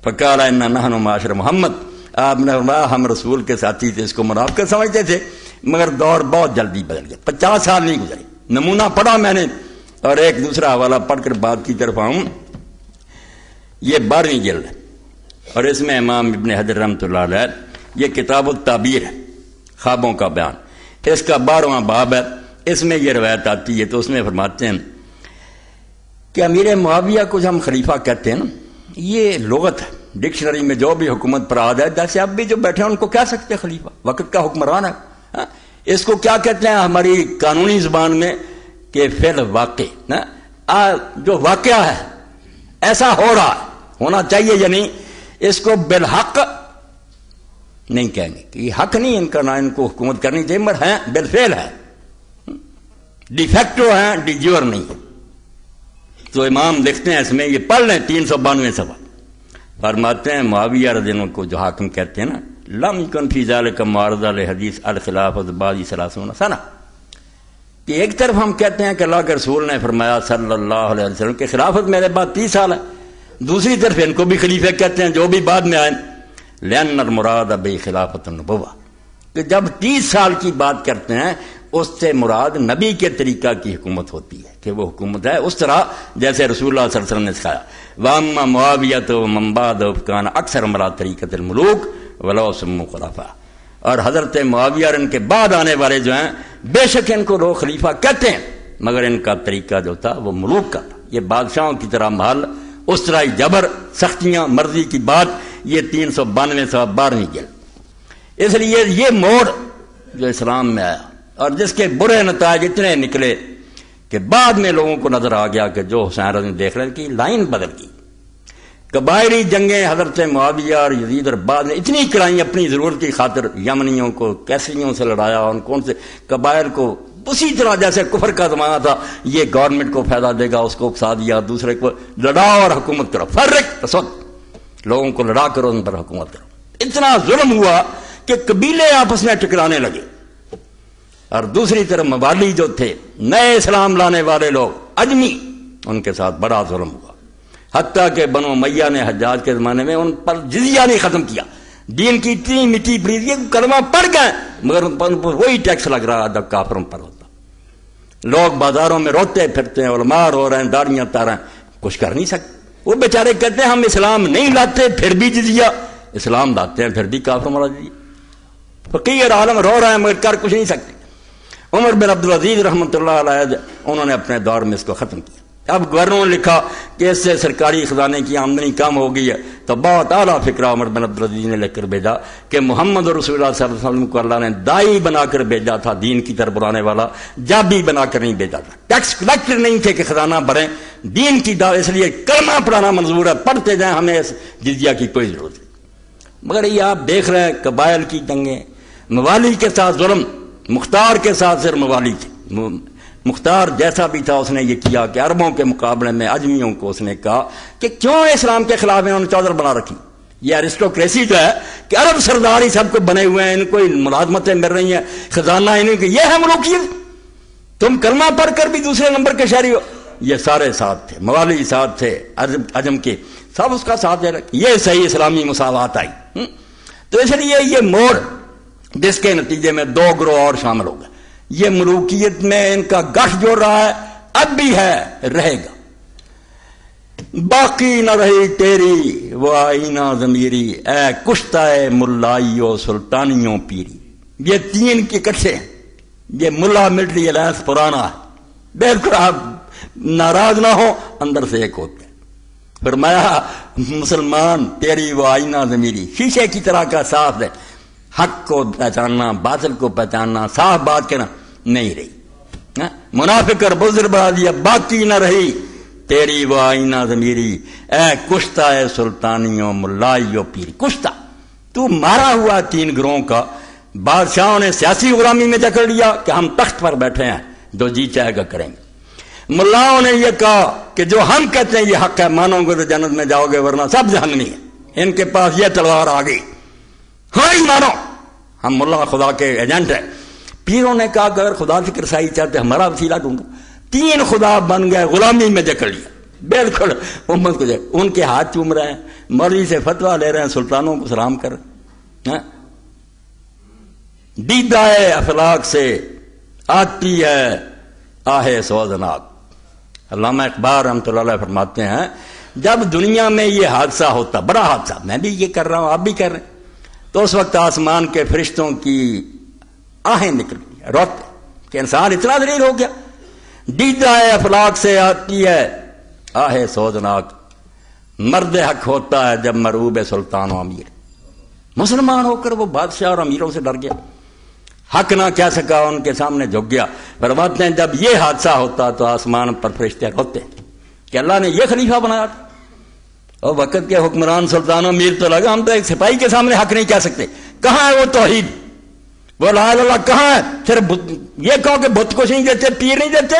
فقال ان نحن معاشر محمد، آپ نے فرمایا ہم رسول کے ساتھی تھے، اس کو منافقت سمجھتے تھے، مگر دور بہت جلدی بدل گیا. 50 سال نہیں گزرے. نمونہ پڑھا میں نے، اور ایک دوسرا حوالہ پڑھ کر بات کی طرف آؤں. یہ 12ویں جلد ہے اور اس میں امام ابن حجر رحمۃ اللہ علیہ، یہ کتاب التعبیر ہے، خوابوں کا بیان، اس کا 12واں باب ہے. اس میں یہ روایت آتی ہے تو اس میں فرماتے ہیں کہ امیر معاویہ کو ہم خلیفہ کہتے ہیں نا، یہ لغت ہے، ڈکشنری میں جو بھی حکومت پر آد ہے، جیسے اب بھی جو بیٹھے ہیں ان کو کہہ سکتے ہیں خلیفہ، وقت کا حکمران ہے. اس کو کیا کہتے ہیں ہماری قانونی زبان میں کہ فعل واقع، جو واقعہ ہے ایسا ہو رہا ہے، ہونا چاہیے یا نہیں، اس کو بالحق نہیں کہیں گے کہ یہ حق نہیں ان کا، نہ ان کو حکومت کرنی چاہیے، مگر ہیں بالفعل ہے، ڈی فیکٹو ہیں، ڈی جیور نہیں. تو امام لکھتے ہیں اس میں، یہ پڑھ لیں 392 صفحہ، فرماتے ہیں معاویہ رضی اللہ عنہ کو جو حاکم کہتے ہیں نا، لم یکن فی ذلک معارضہ لحدیث الخلافۃ بعد 30 سنہ، کہ ایک طرف ہم کہتے ہیں کہ اللہ کے رسول نے فرمایا صلی اللہ علیہ وسلم کہ خلافت میرے بعد 30 سال ہے، دوسری طرف ان کو بھی خلیفہ کہتے ہیں جو بھی بعد میں آئیں. لأن المراد بخلافۃ النبوہ، کہ جب 30 سال کی بات کرتے ہیں اس سے مراد نبی کے طریقہ کی حکومت ہوتی ہے، کہ وہ حکومت ہے اس طرح جیسے رسول اللہ صلی اللہ علیہ وسلم نے سکھایا. وَأَمَّا مُعَاوِيَةُ وَمَن بَعْدَهُ فَكَانَ أَكْثَرَ مَنْ عَلَىٰ طَرِيقَةِ الْمُلُوكِ وَلَوْ سَمُّوا خُلَفَاءَ. اور حضرت معاویہ اور ان کے بعد آنے والے جو ہیں، بے شک ان کو لوگ خلیفہ کہتے ہیں، مگر ان کا طریقہ جو تھا وہ ملوک کا تھا، یہ بادشاہوں کی طرح محل، اس طرح جبر، سختیاں، مرضی کی بات. یہ 392 سے 12ویں جلد. اس لیے یہ موڑ جو اسلام میں آیا اور جس کے برے نتائج اتنے نکلے کہ بعد میں لوگوں کو نظر آ گیا کہ جو حسین رضی دیکھ رہے کہ لائن بدل گئی. قبائلی جنگیں حضرت معاویہ اور یزید اور بعد نے اتنی کرائیں اپنی ضرورت کی خاطر، یمنیوں کو کیسریوں سے لڑایا، ان کون سے قبائل کو اسی طرح جیسے کفر کا زمانہ تھا، یہ گورنمنٹ کو فائدہ دے گا، اس کو اکسا دیا، دوسرے کو لڑاؤ اور حکومت کرو، فرق تصد، لوگوں کو لڑا کرو، ان پر حکومت کرو۔ اتنا ظلم ہوا کہ قبیلے آپس میں ٹکرانے لگے، اور دوسری طرف موالی جو تھے نئے اسلام لانے والے لوگ اجمی، ان کے ساتھ بڑا ظلم ہوا، حتیٰ کہ بنو امیہ نے حجاج کے زمانے میں ان پر جزیہ نہیں ختم کیا، دین کی اتنی مٹی پڑی یہ کلمہ پڑھ گئے مگر ان پر وہی ٹیکس لگ رہا جب کافروں پر ہوتا۔ لوگ بازاروں میں روتے پھرتے ہیں، علماء رو رہے ہیں، داڑیاں تاریں، کچھ کر نہیں سکتے۔ وہ بیچارے کہتے ہیں ہم اسلام نہیں لاتے پھر بھی جزیہ، اسلام لاتے ہیں پھر بھی کافروں والا جزیہ۔ فقیر عالم رو رہے ہیں مگر کر کچھ نہیں سکتے۔ عمر بن عبدالعزیز رحمۃ اللہ علیہ انہوں نے اپنے دور میں اس کو ختم کیا۔ اب گورنروں نے لکھا کہ اس سے سرکاری خزانے کی آمدنی کم ہو گئی ہے، تو بہت اعلیٰ فکرہ عمر بن عبدالعزیز نے لکھ کر بھیجا کہ محمد رسول اللہ صلی اللہ علیہ وسلم کو اللہ نے دائی بنا کر بھیجا تھا، دین کی طرف بلانے والا، جابی بنا کر نہیں بھیجا تھا، ٹیکس کلیکٹر نہیں تھے کہ خزانہ بھریں، دین کی دعوت، اس لیے کلمہ پڑھانا منظور ہے، پڑھتے جائیں، ہمیں اس جزیہ کی کوئی ضرورت نہیں۔ مگر یہ آپ دیکھ رہے ہیں قبائل کی جنگیں، موالی کے ساتھ ظلم، مختار کے ساتھ صرف موالی تھے، مختار جیسا بھی تھا اس نے یہ کیا کہ عربوں کے مقابلے میں اجمیوں کو اس نے کہا کہ کیوں اسلام کے خلاف انہوں نے چودھر بنا رکھی۔ یہ ایرسٹوکریسی جو ہے کہ عرب سردار ہی سب کو بنے ہوئے ہیں، ان کو ملازمتیں مل رہی ہیں، خزانہ انہیں کہ یہ ہے ملوکیت، تم کلمہ پڑھ کر بھی دوسرے نمبر کے شہری ہو۔ یہ سارے ساتھ تھے، موالی ساتھ تھے، عجم کے سب اس کا ساتھ دے رکھے، یہ صحیح اسلامی مساوات آئی۔ تو اس لیے یہ موڑ جس کے نتیجے میں دو گروہ اور شامل ہو گئے، یہ ملوکیت میں ان کا گٹھ جو رہا ہے اب بھی ہے، رہے گا۔ باقی نہ رہی تیری وہ آئینہ ضمیری، اے کشتہ ملائیو سلطانیوں پیری۔ یہ تین کے اکٹھے ہیں، یہ ملا ملٹری الائنس پرانا ہے، بالکل آپ ناراض نہ ہو، اندر سے ایک ہوتے ہیں۔ فرمایا مسلمان تیری وہ آئینہ ضمیری، شیشے کی طرح کا صاف ہے، حق کو پہچاننا، باطل کو پہچاننا، صاف بات کہنا نہیں رہی، منافق اور بزدل بنا دیا۔ باقی نہ رہی تیری وہ آئینہ ضمیری، اے کشتہ اے سلطانیوں ملائیو پیری۔ کشتہ تو مارا ہوا تین گروہوں کا، بادشاہوں نے سیاسی غلامی میں جکڑ لیا کہ ہم تخت پر بیٹھے ہیں، جو جی چاہے گا کریں گے۔ ملاؤں نے یہ کہا کہ جو ہم کہتے ہیں یہ حق ہے، مانو گے تو جنت میں جاؤ گے ورنہ سب جہنمی ہے، ان کے پاس یہ تلوار آ گئی، ہاں ہی مانو، ہم ملا خدا کے ایجنٹ ہیں۔ پیروں نے کہا کہ اگر خدا کی رسائی چاہتے ہمارا وسیلہ ڈھونڈو، تین خدا بن گئے، غلامی میں جکڑ لیا، بالکل امت کو ان کے ہاتھ چوم رہے ہیں، مولوی سے فتویٰ لے رہے ہیں، سلطانوں کو سلام کر رہے ہیں۔ دیدہ افلاک سے آتی ہے آہ سوزناک۔ علامہ اقبال رحمۃ اللہ علیہ فرماتے ہیں جب دنیا میں یہ حادثہ ہوتا، بڑا حادثہ، میں بھی یہ کر رہا ہوں، آپ بھی کر رہے ہیں، تو اس وقت آسمان کے فرشتوں کی آہیں نکلی، روتے کہ انسان اتنا ذلیل ہو گیا۔ دیدہ افلاک سے آتی ہے آہ سوزناک، مرد حق ہوتا ہے جب مرعوب سلطان و امیر۔ مسلمان ہو کر وہ بادشاہ اور امیروں سے ڈر گیا، حق نہ کہہ سکا، ان کے سامنے جھک گیا۔ فرماتے ہیں جب یہ حادثہ ہوتا تو آسمان پر فرشتے روتے کہ اللہ نے یہ خلیفہ بنایا تھا، اور وقت کے حکمران سلطان و امیر تو لگا ہم تو ایک سپاہی کے سامنے حق نہیں کہہ سکتے، کہاں ہے وہ توحید، وہ لا الہ الا اللہ کہاں ہے؟ صرف یہ کہو کہ بت کچھ نہیں دیتے، پیر نہیں دیتے،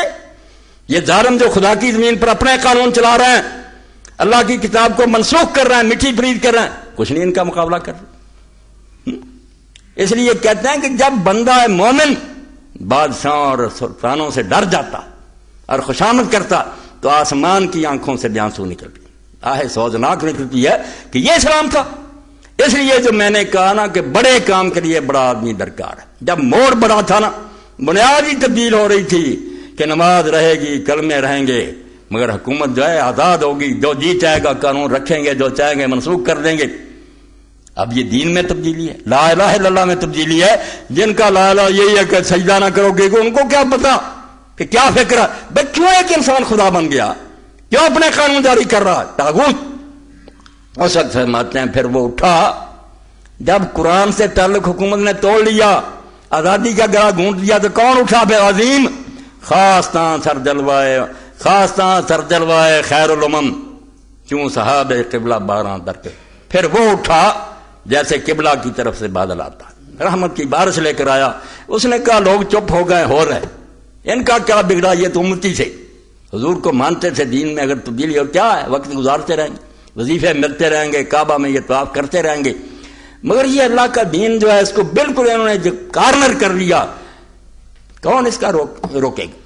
یہ ظالم جو خدا کی زمین پر اپنے قانون چلا رہے ہیں، اللہ کی کتاب کو منسوخ کر رہے ہیں، مٹھی پرید کر رہے ہیں، کچھ نہیں ان کا مقابلہ کر رہے۔ اس لیے کہتے ہیں کہ جب بندہ مومن بادشاہوں اور سلطانوں سے ڈر جاتا اور خوشامد کرتا تو آسمان کی آنکھوں سے آنسو نکلتی، آہ سوزناک نکلتی ہے کہ یہ اسلام تھا۔ اس لیے جو میں نے کہا نا کہ بڑے کام کے لیے بڑا آدمی درکار ہے، جب موڑ بڑا تھا نا، بنیاد ہی تبدیل ہو رہی تھی کہ نماز رہے گی، کلمے رہیں گے، مگر حکومت جو ہے آزاد ہوگی، جو جی چاہے گا قانون رکھیں گے، جو چاہیں گے منسوخ کر دیں گے۔ اب یہ دین میں تبدیلی ہے، لا الہ الا اللہ میں تبدیلی ہے۔ جن کا لا الہ یہی ہے کہ سجدہ نہ کرو گے، ان کو کیا پتا کہ کیا فکر ہے بھائی، کیوں ایک انسان خدا بن گیا، کیوں اپنے قانون جاری کر رہا ہے، طاغوت۔ اس وقت فرماتے ہیں پھر وہ اٹھا جب قرآن سے تعلق حکومت نے توڑ لیا، آزادی کا گلا گھونٹ دیا، تو کون اٹھا بے عظیم، خاصتاں سر جلوائے خیر الامم، کیوں صحاب قبلہ باراں در کے۔ پھر وہ اٹھا جیسے قبلہ کی طرف سے بادل آتا، رحمت کی بارش لے کر آیا۔ اس نے کہا لوگ چپ ہو گئے، ہو رہے ان کا کیا بگڑا؟ یہ تو امتی سے حضور کو مانتے تھے، دین میں اگر تبدیلی ہو کیا ہے؟ وقت گزارتے رہیں گے، وظیفے ملتے رہیں گے، کعبہ میں یہ طواف کرتے رہیں گے، مگر یہ اللہ کا دین جو ہے اس کو بالکل انہوں نے جو کارنر کر لیا، کون اس کا روکے گا؟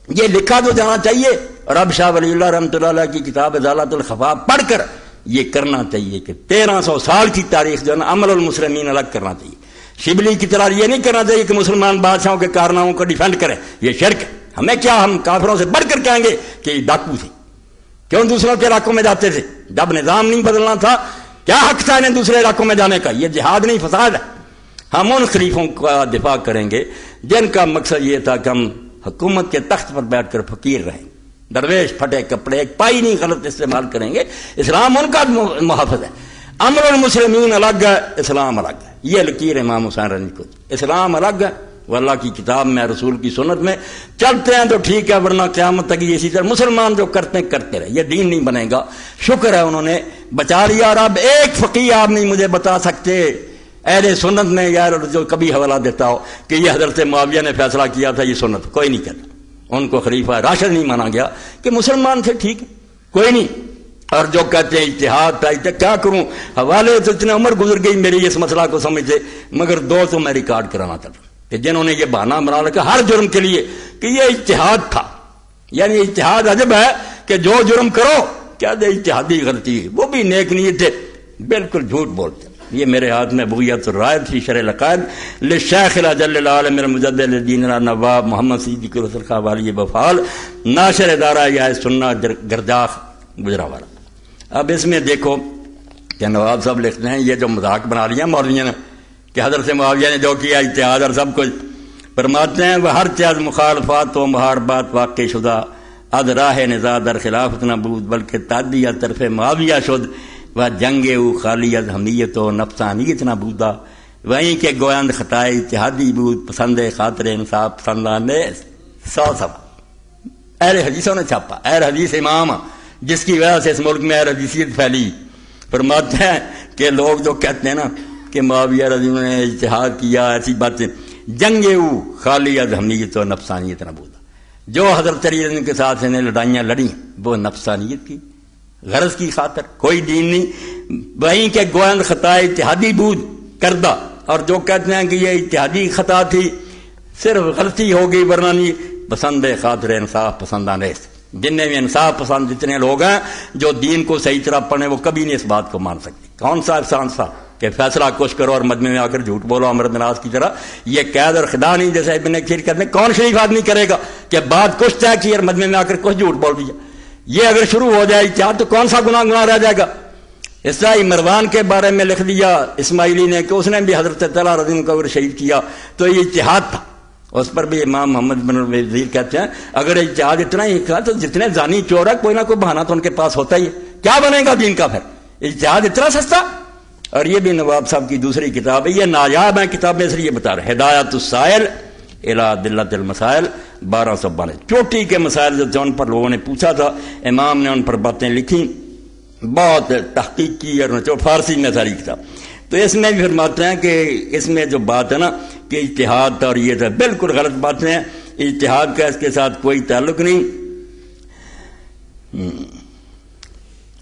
یہ لکھا تو جانا چاہیے، اور اب شاہ ولی اللہ رحمۃ اللہ علیہ کی کتاب ازالۃ الخفا پڑھ کر یہ کرنا چاہیے کہ 1300 سال کی تاریخ جو ہے نا عمل المسلمین الگ کرنا چاہیے۔ شبلی کی طرح یہ نہیں کرنا چاہیے کہ مسلمان بادشاہوں کے کارناموں کو ڈیفینڈ کریں، یہ شرک ہے۔ ہمیں کیا، ہم کافروں سے بڑھ کر کہیں گے کہ یہ ڈاکو تھے، کیوں دوسروں کے علاقوں میں جاتے تھے؟ جب نظام نہیں بدلنا تھا کیا حق تھا انہیں دوسرے علاقوں میں جانے کا؟ یہ جہاد نہیں، فساد ہے۔ ہم ان خلیفوں کا دفاع کریں گے جن کا مقصد یہ تھا کہ ہم حکومت کے تخت پر بیٹھ کر فقیر رہیں، درویش پھٹے کپڑے ایک پائی نہیں غلط استعمال کریں گے۔ اسلام ان کا محافظ ہے، امر المسلمین الگ ہے، اسلام الگ ہے۔ یہ لکیر امام حسین رضی کو، اسلام الگ ہے، وہ اللہ کی کتاب میں رسول کی سنت میں چلتے ہیں تو ٹھیک ہے، ورنہ قیامت تک اسی طرح مسلمان جو کرتے ہیں کرتے رہے، یہ دین نہیں بنے گا۔ شکر ہے انہوں نے بچا لیا، اور اب ایک فقیہ آپ نہیں مجھے بتا سکتے اہل سنت میں یار جو کبھی حوالہ دیتا ہو کہ یہ حضرت معاویہ نے فیصلہ کیا تھا، یہ سنت کوئی نہیں کہتا۔ ان کو خلیفہ راشد نہیں مانا گیا کہ مسلمان تھے، ٹھیک ہے، کوئی نہیں۔ اور جو کہتے ہیں اجتہاد تھا، کیا کروں، حوالے تو اتنے عمر گزر گئی میری اس مسئلہ کو سمجھتے، مگر دو تو میں ریکارڈ کرانا چاہتا ہوں کہ جنہوں نے یہ بہانہ بنا رکھا ہر جرم کے لیے کہ یہ اجتہاد تھا، یعنی اجتہاد عجب ہے کہ جو جرم کرو کیا دے اجتہادی غلطی ہے، وہ بھی نیک نیت تھے، بالکل جھوٹ بولتے۔ یہ میرے ہاتھ میں بغیت الرائد فی شرح العقائد للشیخ الاجل العالم المجدد للدین نواب محمد صدیق رسول خان والی بفال، ناشر ادارہ یا سننا گرجاخ گجرانوالہ۔ اب اس میں دیکھو کہ نواب صاحب لکھتے ہیں یہ جو مذاق بنا لیا مولویوں نے کہ حضرت معاویہ نے جو کیا اجتہاد اور سب کچھ، فرماتے ہیں وہ ہر چیز مخالفات و محاربات واقع شدہ اد راہ نزا در خلافت نہ بود بلکہ تعدیہ طرف معاویہ شد و جنگ او خالی از حمیت و نفسانیت نہ بودا وہیں کے گویند خطائے اتحادی بود پسند خاطر انصاف پسندانے 100 صفحہ اہل حدیثوں نے چھاپا، اہل حدیث امام جس کی وجہ سے اس ملک میں اہل حدیثیت پھیلی۔ فرماتے ہیں کہ لوگ جو کہتے ہیں نا کہ معاویہ رضی اللہ عنہ نے اجتہاد کیا، ایسی باتیں، جنگ او خالی از حمیت و نفسانیت نہ بودا، جو حضرت علی رضی کے ساتھ انہیں لڑائیاں لڑیں وہ نفسانیت کی غرض کی خاطر، کوئی دین نہیں۔ وہیں کے گویند خطا اتحادی بود کردہ، اور جو کہتے ہیں کہ یہ اتحادی خطا تھی صرف غلطی ہو گئی ورنہ نہیں، پسند خاطر انصاف پسندانے، جن میں انصاف پسند جتنے لوگ ہیں جو دین کو صحیح طرح پڑھیں وہ کبھی نہیں اس بات کو مان سکتے۔ کون سا احسان تھا کہ فیصلہ کچھ کرو اور مجمع میں آ کر جھوٹ بولو امر بن عاص کی طرح، یہ قید اور خدا نہیں جیسے ابن کثیر کہتے ہیں، کون شریف آدمی کرے گا کہ بات کچھ طے کی اور مجمع میں آ کر کچھ جھوٹ بول دیا؟ یہ اگر شروع ہو جائے اجتہاد تو کون سا گناہ رہ جائے گا؟ اس طرح مروان کے بارے میں لکھ دیا اسماعیلی نے کہ اس نے بھی حضرت طلحہ رضی اللہ عنہ کو شہید کیا، تو یہ اجتہاد تھا۔ اس پر بھی امام محمد بن وزیر کہتے ہیں اگر اجتہاد اتنا ہی تھا تو جتنے زانی چور ہے کوئی نہ کوئی بہانہ تو ان کے پاس ہوتا ہی ہے، کیا بنے گا دین کا پھر؟ اجتہاد اتنا سستا۔ اور یہ بھی نواب صاحب کی دوسری کتاب ہے، یہ نایاب ہے کتاب میں، اس لیے بتا رہے، ہدایت السائل الی دلۃ المسائل 1292، چوٹی کے مسائل جو تھے ان پر لوگوں نے پوچھا تھا، امام نے ان پر باتیں لکھی، بہت تحقیق کی، اور فارسی میں ساری کتاب۔ تو اس میں بھی فرماتے ہیں کہ اس میں جو بات ہے نا کہ اجتہاد اور یہ تھا بالکل غلط باتیں ہیں، اجتہاد کا اس کے ساتھ کوئی تعلق نہیں۔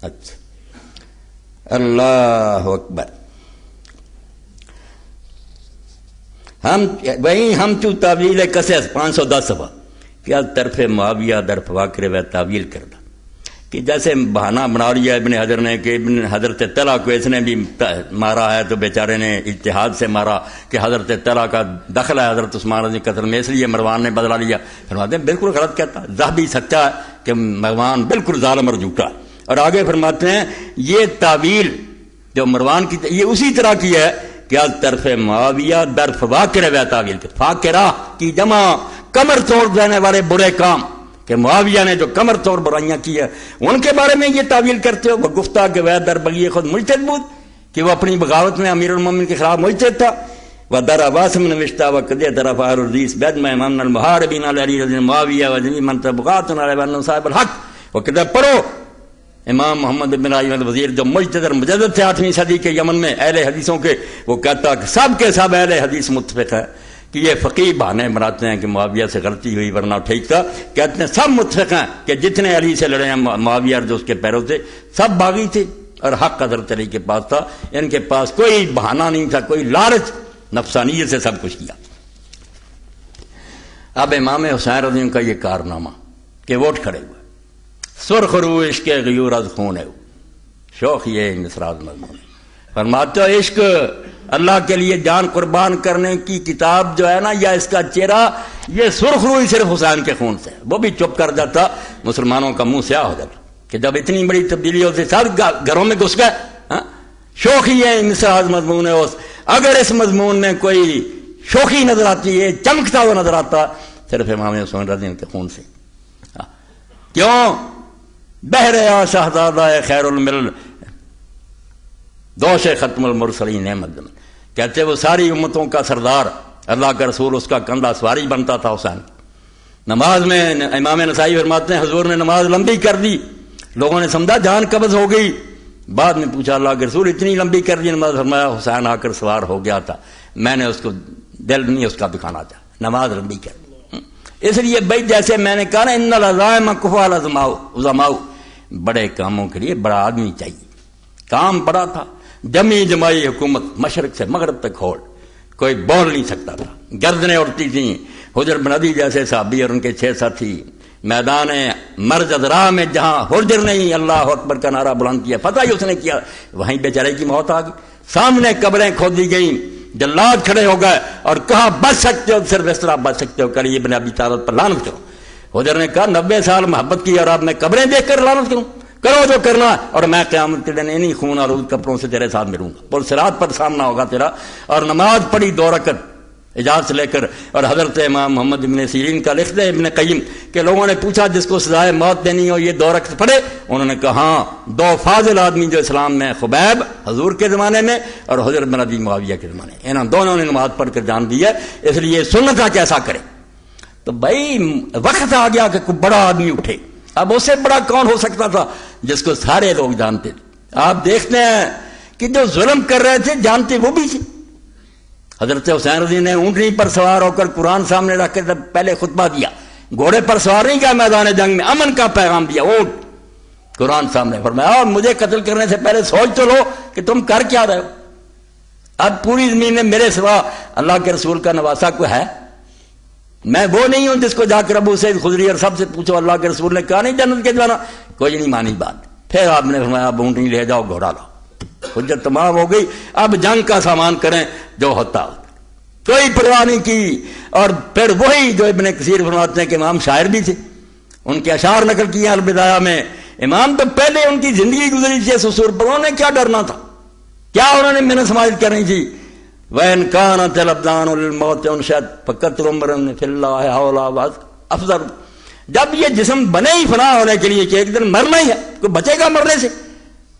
اچھا، اللہ اکبر۔ ہم چو تعویل کسیس 510 صفحہ کیا طرف معاویہ در فواکر و تعویل کردہ، کہ جیسے بہانہ بنا لیا ابن حجر نے کہ ابن حضرت طلحہ کو اس نے بھی مارا ہے تو بیچارے نے اجتہاد سے مارا کہ حضرت طلحہ کا دخل ہے حضرت عثمان رضی قتل میں، اس لیے مروان نے بدلا لیا۔ فرماتے ہیں بالکل غلط کہتا ہے، ذہبی سچا ہے کہ مروان بالکل ظالم اور جھوٹا ہے۔ اور آگے فرماتے ہیں یہ تعویل جو مروان کی یہ اسی طرح کی ہے کہ طرف معاویہ در فواکر و تعویل کے، فاکرہ کی جمع کمر توڑ دینے والے برے کام، کہ معاویہ نے جو کمر توڑ برائیاں کی ہے ان کے بارے میں یہ تعویل کرتے ہو۔ وہ گفتہ کہ وہ در بغی خود مجتہد بود، کہ وہ اپنی بغاوت میں امیر المومنین کے خلاف مجتہد تھا۔ وہ در عواسم نوشتہ و قدیہ طرف الردیس بید میں امام المحاربین علی رضی معاویہ و جمی من طبقات علی ون صاحب الحق، وہ کتاب پڑھو امام محمد بن علی وزیر جو مجتہد اور مجدد تھے 8ویں صدی کے یمن میں اہل حدیثوں کے، وہ کہتا کہ سب کے سب اہل حدیث متفق ہے کہ کہ یہ فقیہ بہانے بناتے ہیں کہ معاویہ سے غلطی ہوئی ورنہ ٹھیک تھا. کہتے ہیں سب متفق ہیں کہ جتنے علی سے لڑے ہیں معاویہ جو اس کے پیروں تھے سب باغی تھے اور حق حضرت علی کے پاس تھا. ان کے پاس کوئی بہانہ نہیں تھا، کوئی لالچ، نفسانیت سے سب کچھ کیا. اب امام حسین رضی اللہ کا یہ کارنامہ کہ ووٹ کھڑے ہوئے، سرخ رو عشق غیور از خون ہے، شوق یہ مصرات مضمون ہے. فرماتے ہو عشق اللہ کے لیے جان قربان کرنے کی کتاب جو ہے نا، یا اس کا چہرہ یہ سرخ روئی صرف حسین کے خون سے. وہ بھی چپ کر جاتا، مسلمانوں کا منہ سیاہ ہو جاتا کہ جب اتنی بڑی تبدیلی ہوتی سب گھروں میں گھس گئے. شوخی ہے مصرات مضمون ہے. اگر اس مضمون میں کوئی شوخی نظر آتی ہے، چمکتا ہوا نظر آتا، صرف امام حسین رضی اللہ کے خون سے. کیوں؟ بہر شہزادہ خیر الملل دوش ختم المرسلین احمد. کہتے وہ ساری امتوں کا سردار، اللہ کا رسول اس کا کندھا سواری بنتا تھا حسین. نماز میں امام نسائی فرماتے ہیں حضور نے نماز لمبی کر دی، لوگوں نے سمجھا جان قبض ہو گئی. بعد میں پوچھا اللہ کے رسول اتنی لمبی کر دی نماز؟ فرمایا حسین آ کر سوار ہو گیا تھا، میں نے اس کو دل نہیں اس کا دکھانا چاہا، نماز لمبی کر دی. اس لیے بھائی جیسے میں نے کہا نا ان العزائم کفوا العظماء، بڑے کاموں کے لیے بڑا آدمی چاہیے. کام بڑا تھا، جمی جمائی حکومت مشرق سے مغرب تک کھول، کوئی بول نہیں سکتا تھا، گردنیں اڑتی تھیں. حجر بن عدی جیسے صحابی اور ان کے 6 ساتھی میدان مرج ازرا میں جہاں حجر نہیں اللہ اکبر کا نعرہ بلند کیا، پتہ ہی اس نے کیا، وہیں بیچارے کی موت آ گئی. سامنے قبریں کھودی گئیں، جلاد کھڑے ہو گئے اور کہا بچ سکتے ہو صرف اس طرح بچ سکتے ہو کہ علی بن ابی طالب پر لعنت کرو. حجر نے کہا 90 سال محبت کی اور اب میں قبریں دیکھ کر لعنت کروں؟ کرو جو کرنا، اور میں قیامت کے دن انہی خون اور کپڑوں سے تیرے ساتھ ملوں گا، پل صراط پر سامنا ہوگا تیرا. اور نماز پڑھی 2 رکعت اجازت لے کر. اور حضرت امام محمد ابن سیرین کا لکھتے ہیں ابن قیم کہ لوگوں نے پوچھا جس کو سزائے موت دینی ہو یہ 2 رکعت پڑھے؟ انہوں نے کہا ہاں، 2 فاضل آدمی جو اسلام میں، خبیب حضور کے زمانے میں اور حضرت بن ابی معاویہ کے زمانے میں، انہوں دونوں نے نماز پڑھ کر جان دی ہے. اس لیے سنت ہے کیسا کرے. تو بھائی وقت آ گیا کہ کوئی بڑا آدمی اٹھے. اب اسے بڑا کون ہو سکتا تھا جس کو سارے لوگ جانتے تھے؟ آپ دیکھتے ہیں کہ جو ظلم کر رہے تھے جانتے وہ بھی تھے. حضرت حسین رضی نے اونٹنی پر سوار ہو کر قرآن سامنے رکھ کے پہلے خطبہ دیا، گھوڑے پر سوار نہیں کیا، میدان جنگ میں امن کا پیغام دیا، اونٹ قرآن سامنے. فرمایا مجھے قتل کرنے سے پہلے سوچ تو لو کہ تم کر کیا رہے ہو. اب پوری زمین میں میرے سوا اللہ کے رسول کا نواسا کوئی ہے؟ میں وہ نہیں ہوں جس کو جا کر ابو سعید خدری اور سب سے پوچھو اللہ کے رسول نے کہا نہیں جنت کے جانا، کوئی نہیں مانی بات. پھر آپ نے فرمایا اب اونٹنی لے جاؤ، گھوڑا لاؤ. حجت تمام ہو گئی، اب جنگ کا سامان کریں جو ہوتا ہو. کوئی پرواہ نہیں کی. اور پھر وہی جو ابن کثیر فرماتے ہیں کہ امام شاعر بھی تھے، ان کے اشعار نقل کیے البدایہ میں. امام تو پہلے ان کی زندگی گزری تھی اس اصول پر، انہوں نے کیا ڈرنا تھا، کیا انہوں نے محنت سماجت کرنی تھی. وَإِنْ كَانَتِ الْأَبْدَانُ لِلْمَوْتِ أُنْشَأَتْ فَكَثْرُ عُمْرٍ فِي اللَّهِ حَوْلَ افضل. جب یہ جسم بنے ہی فنا ہونے کے لیے کہ ایک دن مرنا ہی ہے، کوئی بچے گا مرنے سے،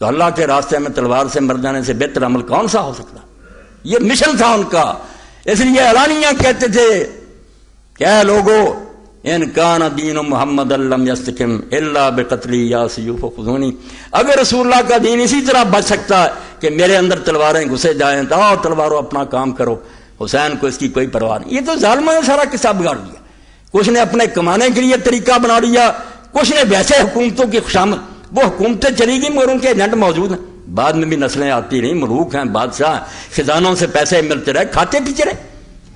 تو اللہ کے راستے میں تلوار سے مر جانے سے بہتر عمل کون سا ہو سکتا. یہ مشن تھا ان کا. اس لیے اعلانیہ کہتے تھے کہ اے لوگو ان کان دین محمد لم یستقم الا بقتلی یا سیوف خذونی. اگر رسول اللہ کا دین اسی طرح بچ سکتا ہے کہ میرے اندر تلواریں گھسے جائیں تو آؤ تلواروں اپنا کام کرو. حسین کو اس کی کوئی پرواہ نہیں. یہ تو ظالموں نے سارا قصہ بگاڑ دیا. کچھ نے اپنے کمانے کے لیے طریقہ بنا لیا، کچھ نے ویسے حکومتوں کی خوشامد. وہ حکومتیں چلی گئی مگر ان کے ایجنٹ موجود ہیں. بعد میں بھی نسلیں آتی رہیں، ملوک ہیں، بادشاہ ہیں، خزانوں سے پیسے ملتے رہے، کھاتے پیچھے رہے.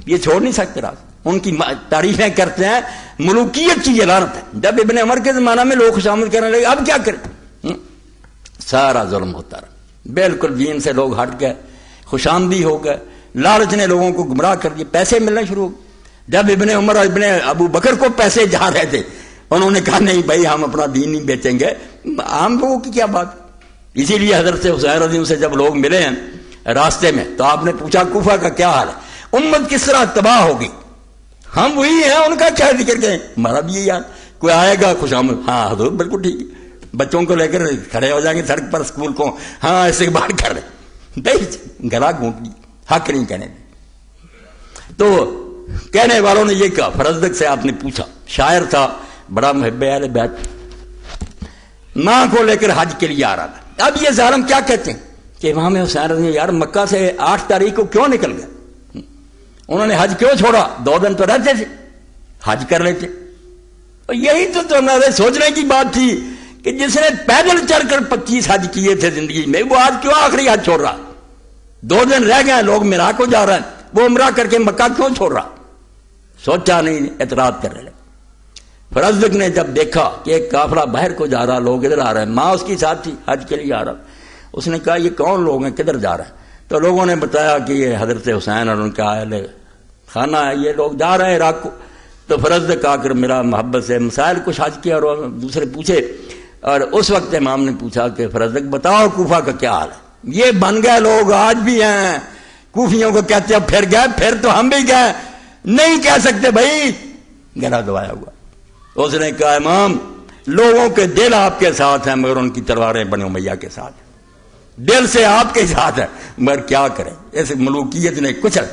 یہ چھوڑ نہیں سکتے. راز ان کی تعریفیں کرتے ہیں، ملوکیت کی یہ لعنت ہے. جب ابن عمر کے زمانہ میں لوگ خوشامد کرنے لگے اب کیا کریں؟ سارا ظلم ہوتا رہا. بالکل دین سے لوگ ہٹ گئے، خوشامدی ہو گئے، لالچ نے لوگوں کو گمراہ کر دیا، پیسے ملنے شروع ہو گئے. جب ابن عمر اور ابن ابو بکر کو پیسے جا رہے تھے انہوں نے کہا نہیں بھائی ہم اپنا دین نہیں بیچیں گے. عام لوگوں کی کیا بات. اسی لیے حضرت حسین رضی اللہ سے جب لوگ ملے ہیں راستے میں تو آپ نے پوچھا کوفہ کا کیا حال ہے، امت کس طرح تباہ ہوگی. ہم وہی ہیں، ان کا کیا ذکر کریں، ہمارا بھی یہ یاد. کوئی آئے گا خوش آمد، ہاں حضور بالکل ٹھیک ہے. بچوں کو لے کر کھڑے ہو جائیں گے سڑک پر اسکول کو، ہاں استقبال کر رہے بھائی، گلا گھونٹ لی، حق نہیں کہنے. تو کہنے والوں نے یہ کہا. فرزدق سے آپ نے پوچھا، شاعر تھا، بڑا محب اہل بیت، ماں کو لے کر حج کے لیے آ رہا تھا. اب یہ ظالم کیا کہتے ہیں کہ امام حسین رضی یار مکہ سے 8 تاریخ کو کیوں نکل گئے. انہوں نے حج کیوں چھوڑا؟ 2 دن تو رہتے تھے، حج کر لیتے. اور یہی تو ہمارے سوچنے کی بات تھی کہ جس نے پیدل چل کر 25 حج کیے تھے زندگی میں، وہ آج کیوں آخری حج چھوڑ رہا؟ 2 دن رہ گئے، لوگ میراث کو جا رہے ہیں، وہ عمرہ کر کے مکہ کیوں چھوڑ رہا؟ سوچا نہیں، اعتراض کر رہے. فرزدق نے جب دیکھا کہ ایک قافلہ باہر کو جا رہا، لوگ ادھر آ رہے ہیں، ماں اس کی ساتھ تھی، حج کے لیے آ رہا. اس نے کہا یہ کون لوگ ہیں، کدھر جا رہے ہیں؟ تو لوگوں نے بتایا کہ یہ حضرت حسین اور ان کا اہل خانہ ہے، یہ لوگ جا رہے ہیں عراق کو. تو فرزدق آ کر میرا محبت سے مسائل کچھ حج کیا اور دوسرے پوچھے. اور اس وقت امام نے پوچھا کہ فرزدق بتاؤ کوفہ کا کیا حال ہے؟ یہ بن گئے لوگ آج بھی ہیں، کوفیوں کو کہتے ہیں پھر گئے، پھر تو ہم بھی گئے، نہیں کہہ سکتے بھائی، گلا دبایا ہوا. اس نے کہا امام لوگوں کے دل آپ کے ساتھ ہیں مگر ان کی تلواریں بنی امیہ کے ساتھ ہیں. دل سے آپ کے ساتھ ہے مگر کیا کریں، اس ملوکیت نے کچل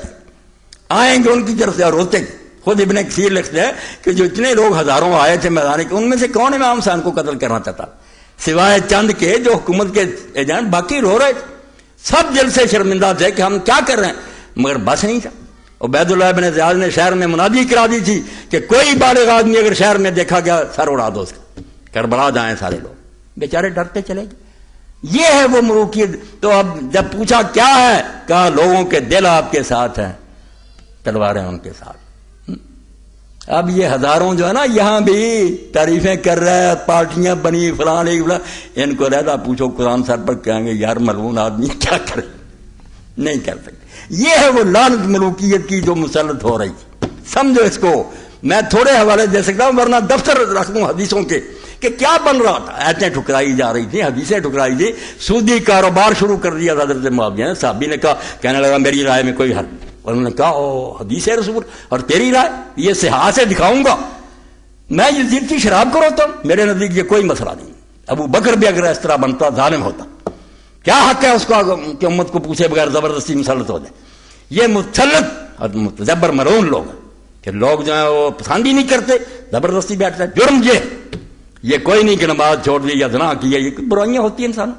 آئیں گے ان کی طرف سے اور روتے. خود ابن کثیر لکھتے ہیں کہ جو اتنے لوگ ہزاروں آئے تھے میدان کے، ان میں سے کون امام حسین کو قتل کرنا چاہتا سوائے چند کے جو حکومت کے ایجنٹ، باقی رو رہے تھے، سب دل سے شرمندہ تھے کہ ہم کیا کر رہے ہیں، مگر بس نہیں تھا. عبید اللہ بن زیاد نے شہر میں منادی کرا دی تھی کہ کوئی بالغ آدمی اگر شہر میں دیکھا گیا سر اڑا دو اس کا، کربلا جائیں سارے لوگ. بیچارے ڈرتے چلے گئے. یہ ہے وہ ملوکیت. تو اب جب پوچھا کیا ہے، کہا لوگوں کے دل آپ کے ساتھ ہیں، تلواریں ان کے ساتھ. اب یہ ہزاروں جو ہے نا یہاں بھی تعریفیں کر رہے ہیں، پارٹیاں بنی فلان، ان کو رہتا پوچھو قرآن سر پر کہیں گے یار ملعون آدمی کیا کرے، نہیں کر سکتے. یہ ہے وہ لعنت ملوکیت کی جو مسلط ہو رہی تھی. سمجھو اس کو. میں تھوڑے حوالے دے سکتا ہوں ورنہ دفتر رکھ دوں حدیثوں کے کہ کیا بن رہا تھا. ایتیں ٹھکرائی جا رہی تھی، حدیثیں ٹھکرائی تھی، سودی کاروبار شروع کر دیا حضرت معاویہ نے. صحابی نے کہا، کہنے لگا میری رائے میں کوئی حل. انہوں نے کہا او حدیث رسول اور تیری رائے، یہ صحاح سے دکھاؤں گا. میں یزید کی شراب کو روتا ہوں، میرے نزدیک یہ کوئی مسئلہ نہیں. ابو بکر بھی اگر اس طرح بنتا ظالم ہوتا. کیا حق ہے اس کو کہ امت کو پوچھے بغیر زبردستی مسلط ہو جائے؟ یہ مسلط اور متجبر مرون لوگ ہیں کہ لوگ جو ہیں وہ پسند ہی نہیں کرتے، زبردستی بیٹھتا ہے. جرم یہ کوئی نہیں کہ نماز چھوڑ دی یا زنا کیا، یہ برائیاں ہوتی ہیں انسان.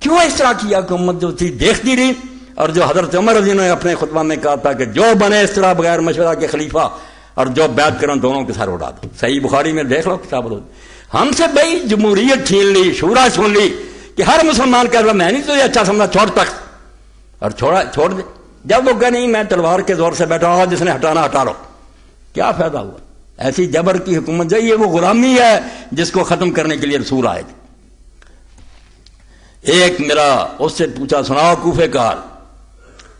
کیوں اس طرح کیا کہ امت جو تھی دیکھتی رہی. اور جو حضرت عمر رضی اللہ عنہ نے اپنے خطبہ میں کہا تھا کہ جو بنے اس طرح بغیر مشورہ کے خلیفہ اور جو بیعت کریں دونوں کے سر اڑا دو. صحیح بخاری میں دیکھ لو کتاب لو. ہم سے بھائی جمہوریت چھین لی، شورا چھین لی کہ ہر مسلمان کہہ رہا میں نہیں تو یہ اچھا سمجھا چھوڑ تک اور چھوڑ دے. جب وہ کہا نہیں میں تلوار کے زور سے بیٹھا ہوا، جس نے ہٹانا ہٹا لو، کیا فائدہ ہوا؟ ایسی جبر کی حکومت جو یہ وہ غلامی ہے جس کو ختم کرنے کے لیے رسول آئے تھے. ایک میرا اس سے پوچھا سناؤ کوفے کا حال.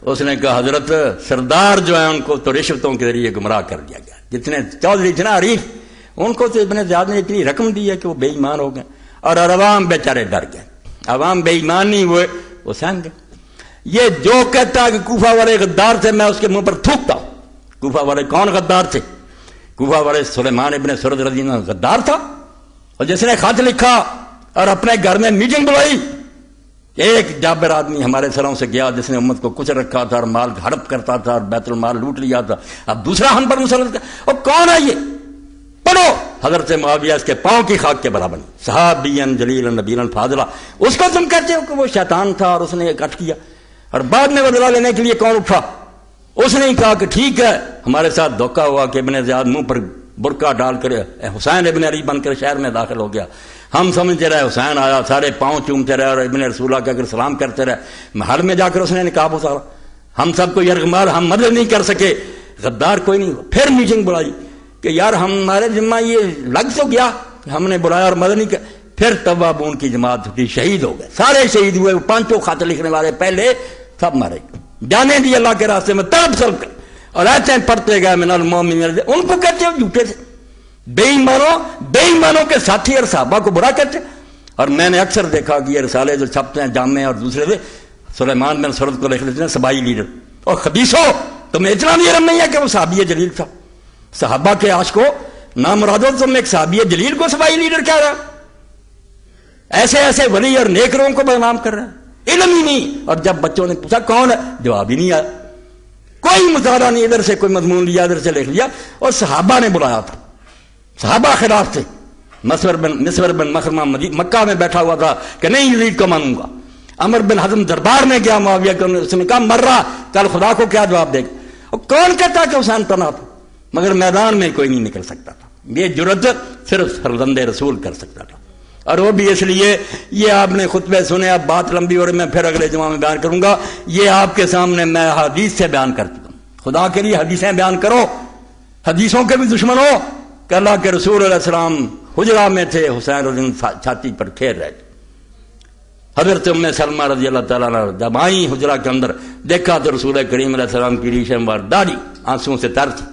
اس نے کہا حضرت سردار جو ہیں ان کو تو رشوتوں کے ذریعے گمراہ کر دیا گیا. جتنے چودھری تھے نا عریف، ان کو تو ابن زیاد نے اتنی رقم دی ہے کہ وہ بے ایمان ہو گئے اور عوام بیچارے ڈر گئے. عوام بے ایمان نہیں ہوئے، وہ سہم گئے. یہ جو کہتا ہے کہ کوفہ والے غدار تھے، میں اس کے منہ پر تھوکتا ہوں. کوفہ والے کون غدار تھے؟ کوفہ والے سلیمان ابن سرد رضی اللہ عنہ غدار تھا، اور جس نے خط لکھا اور اپنے گھر میں میٹنگ بلائی. ایک جابر آدمی ہمارے سروں سے گیا جس نے امت کو کچھ رکھا تھا اور مال ہڑپ کرتا تھا اور بیت المال لوٹ لیا تھا. اب دوسرا ہم پر مسلط. اور کون ہے یہ؟ پڑھو حضرت معاویہ اس کے پاؤں کی خاک کے برابر، صحابین جلیل نبیل فاضلہ. اس کو تم کہتے ہو کہ وہ شیطان تھا اور اس نے کٹ کیا. اور بعد میں بدلہ لینے کے لیے کون اٹھا؟ اس نے کہا کہ ٹھیک ہے ہمارے ساتھ دھوکہ ہوا کہ ابن زیاد منہ پر برقع ڈال کر حسین ابن علی بن کر شہر میں داخل ہو گیا. ہم سمجھتے رہے حسین آیا، سارے پاؤں چومتے رہے اور ابن رسول اللہ کے اگر سلام کرتے رہے. محل میں جا کر اس نے نقاب اتارا. ہم سب کو یرغمال، ہم مدد نہیں کر سکے. غدار کوئی نہیں ہوا. پھر میٹنگ بلائی کہ یار ہمارے ذمہ یہ لگ تو گیا کہ ہم نے بلایا اور مدد نہیں کر. پھر توابون کی جماعت ہوتی، شہید ہو گئے، سارے شہید ہوئے. پانچوں خط لکھنے والے پہلے سب مارے، جانے دی اللہ کے راستے میں تڑپ سڑپ کر. اور ایسے پڑھتے گئے من المؤمنین، ان کو کہتے ہو جھوٹے تھے، بے ایمانوں کے ساتھی اور صحابہ کو برا کہتے. اور میں نے اکثر دیکھا کہ یہ رسالے جو چھپتے ہیں جامع اور دوسرے سے، سلیمان بن سرد کو لکھ لیتے ہیں صبائی لیڈر. اور خبیثو تمہیں اتنا بھی علم نہیں ہے کہ وہ صحابی جلیل تھا. صحابہ کے عاشقوں نام مرادو، تم ایک صحابی جلیل کو صبائی لیڈر کہہ رہا. ایسے ایسے ولی اور نیک لوگوں کو بدنام کر رہا ہے، علم ہی نہیں. اور جب بچوں نے پوچھا کون ہے، جواب ہی نہیں آیا. کوئی مطالعہ نہیں، ادھر سے کوئی مضمون لیا ادھر سے لکھ لیا. اور صحابہ نے بلایا تھا، صحابہ خلاف تھے. مسور بن مخرمہ مکہ میں بیٹھا ہوا تھا کہ نہیں یزید کو مانوں گا. عمر بن حزم دربار میں گیا معاویہ کو، اس نے کہا مر رہا، کل خدا کو کیا جواب دے گا. اور کون کہتا کہ حسین تنہا تھا؟ مگر میدان میں کوئی نہیں نکل سکتا تھا. یہ جرأت صرف فرزند رسول کر سکتا تھا. اور وہ بھی اس لیے، یہ آپ نے خطبے سنے، اب بات لمبی اور میں پھر اگلے جمعہ میں بیان کروں گا. یہ آپ کے سامنے میں حدیث سے بیان کر چکا ہوں. خدا کے لیے حدیثیں بیان کرو. حدیثوں کے بھی دشمن ہو کہ اللہ کے رسول علیہ السلام حجرہ میں تھے، حسین رضی اللہ عنہ چھاتی پر کھیر رہے تھے. حضرت ام سلمہ رضی اللہ تعالیٰ عنہ جب آئیں حجرہ کے اندر، دیکھا تو رسول کریم علیہ السلام کی ریشم وار داڑھی آنسوں سے تر تھی.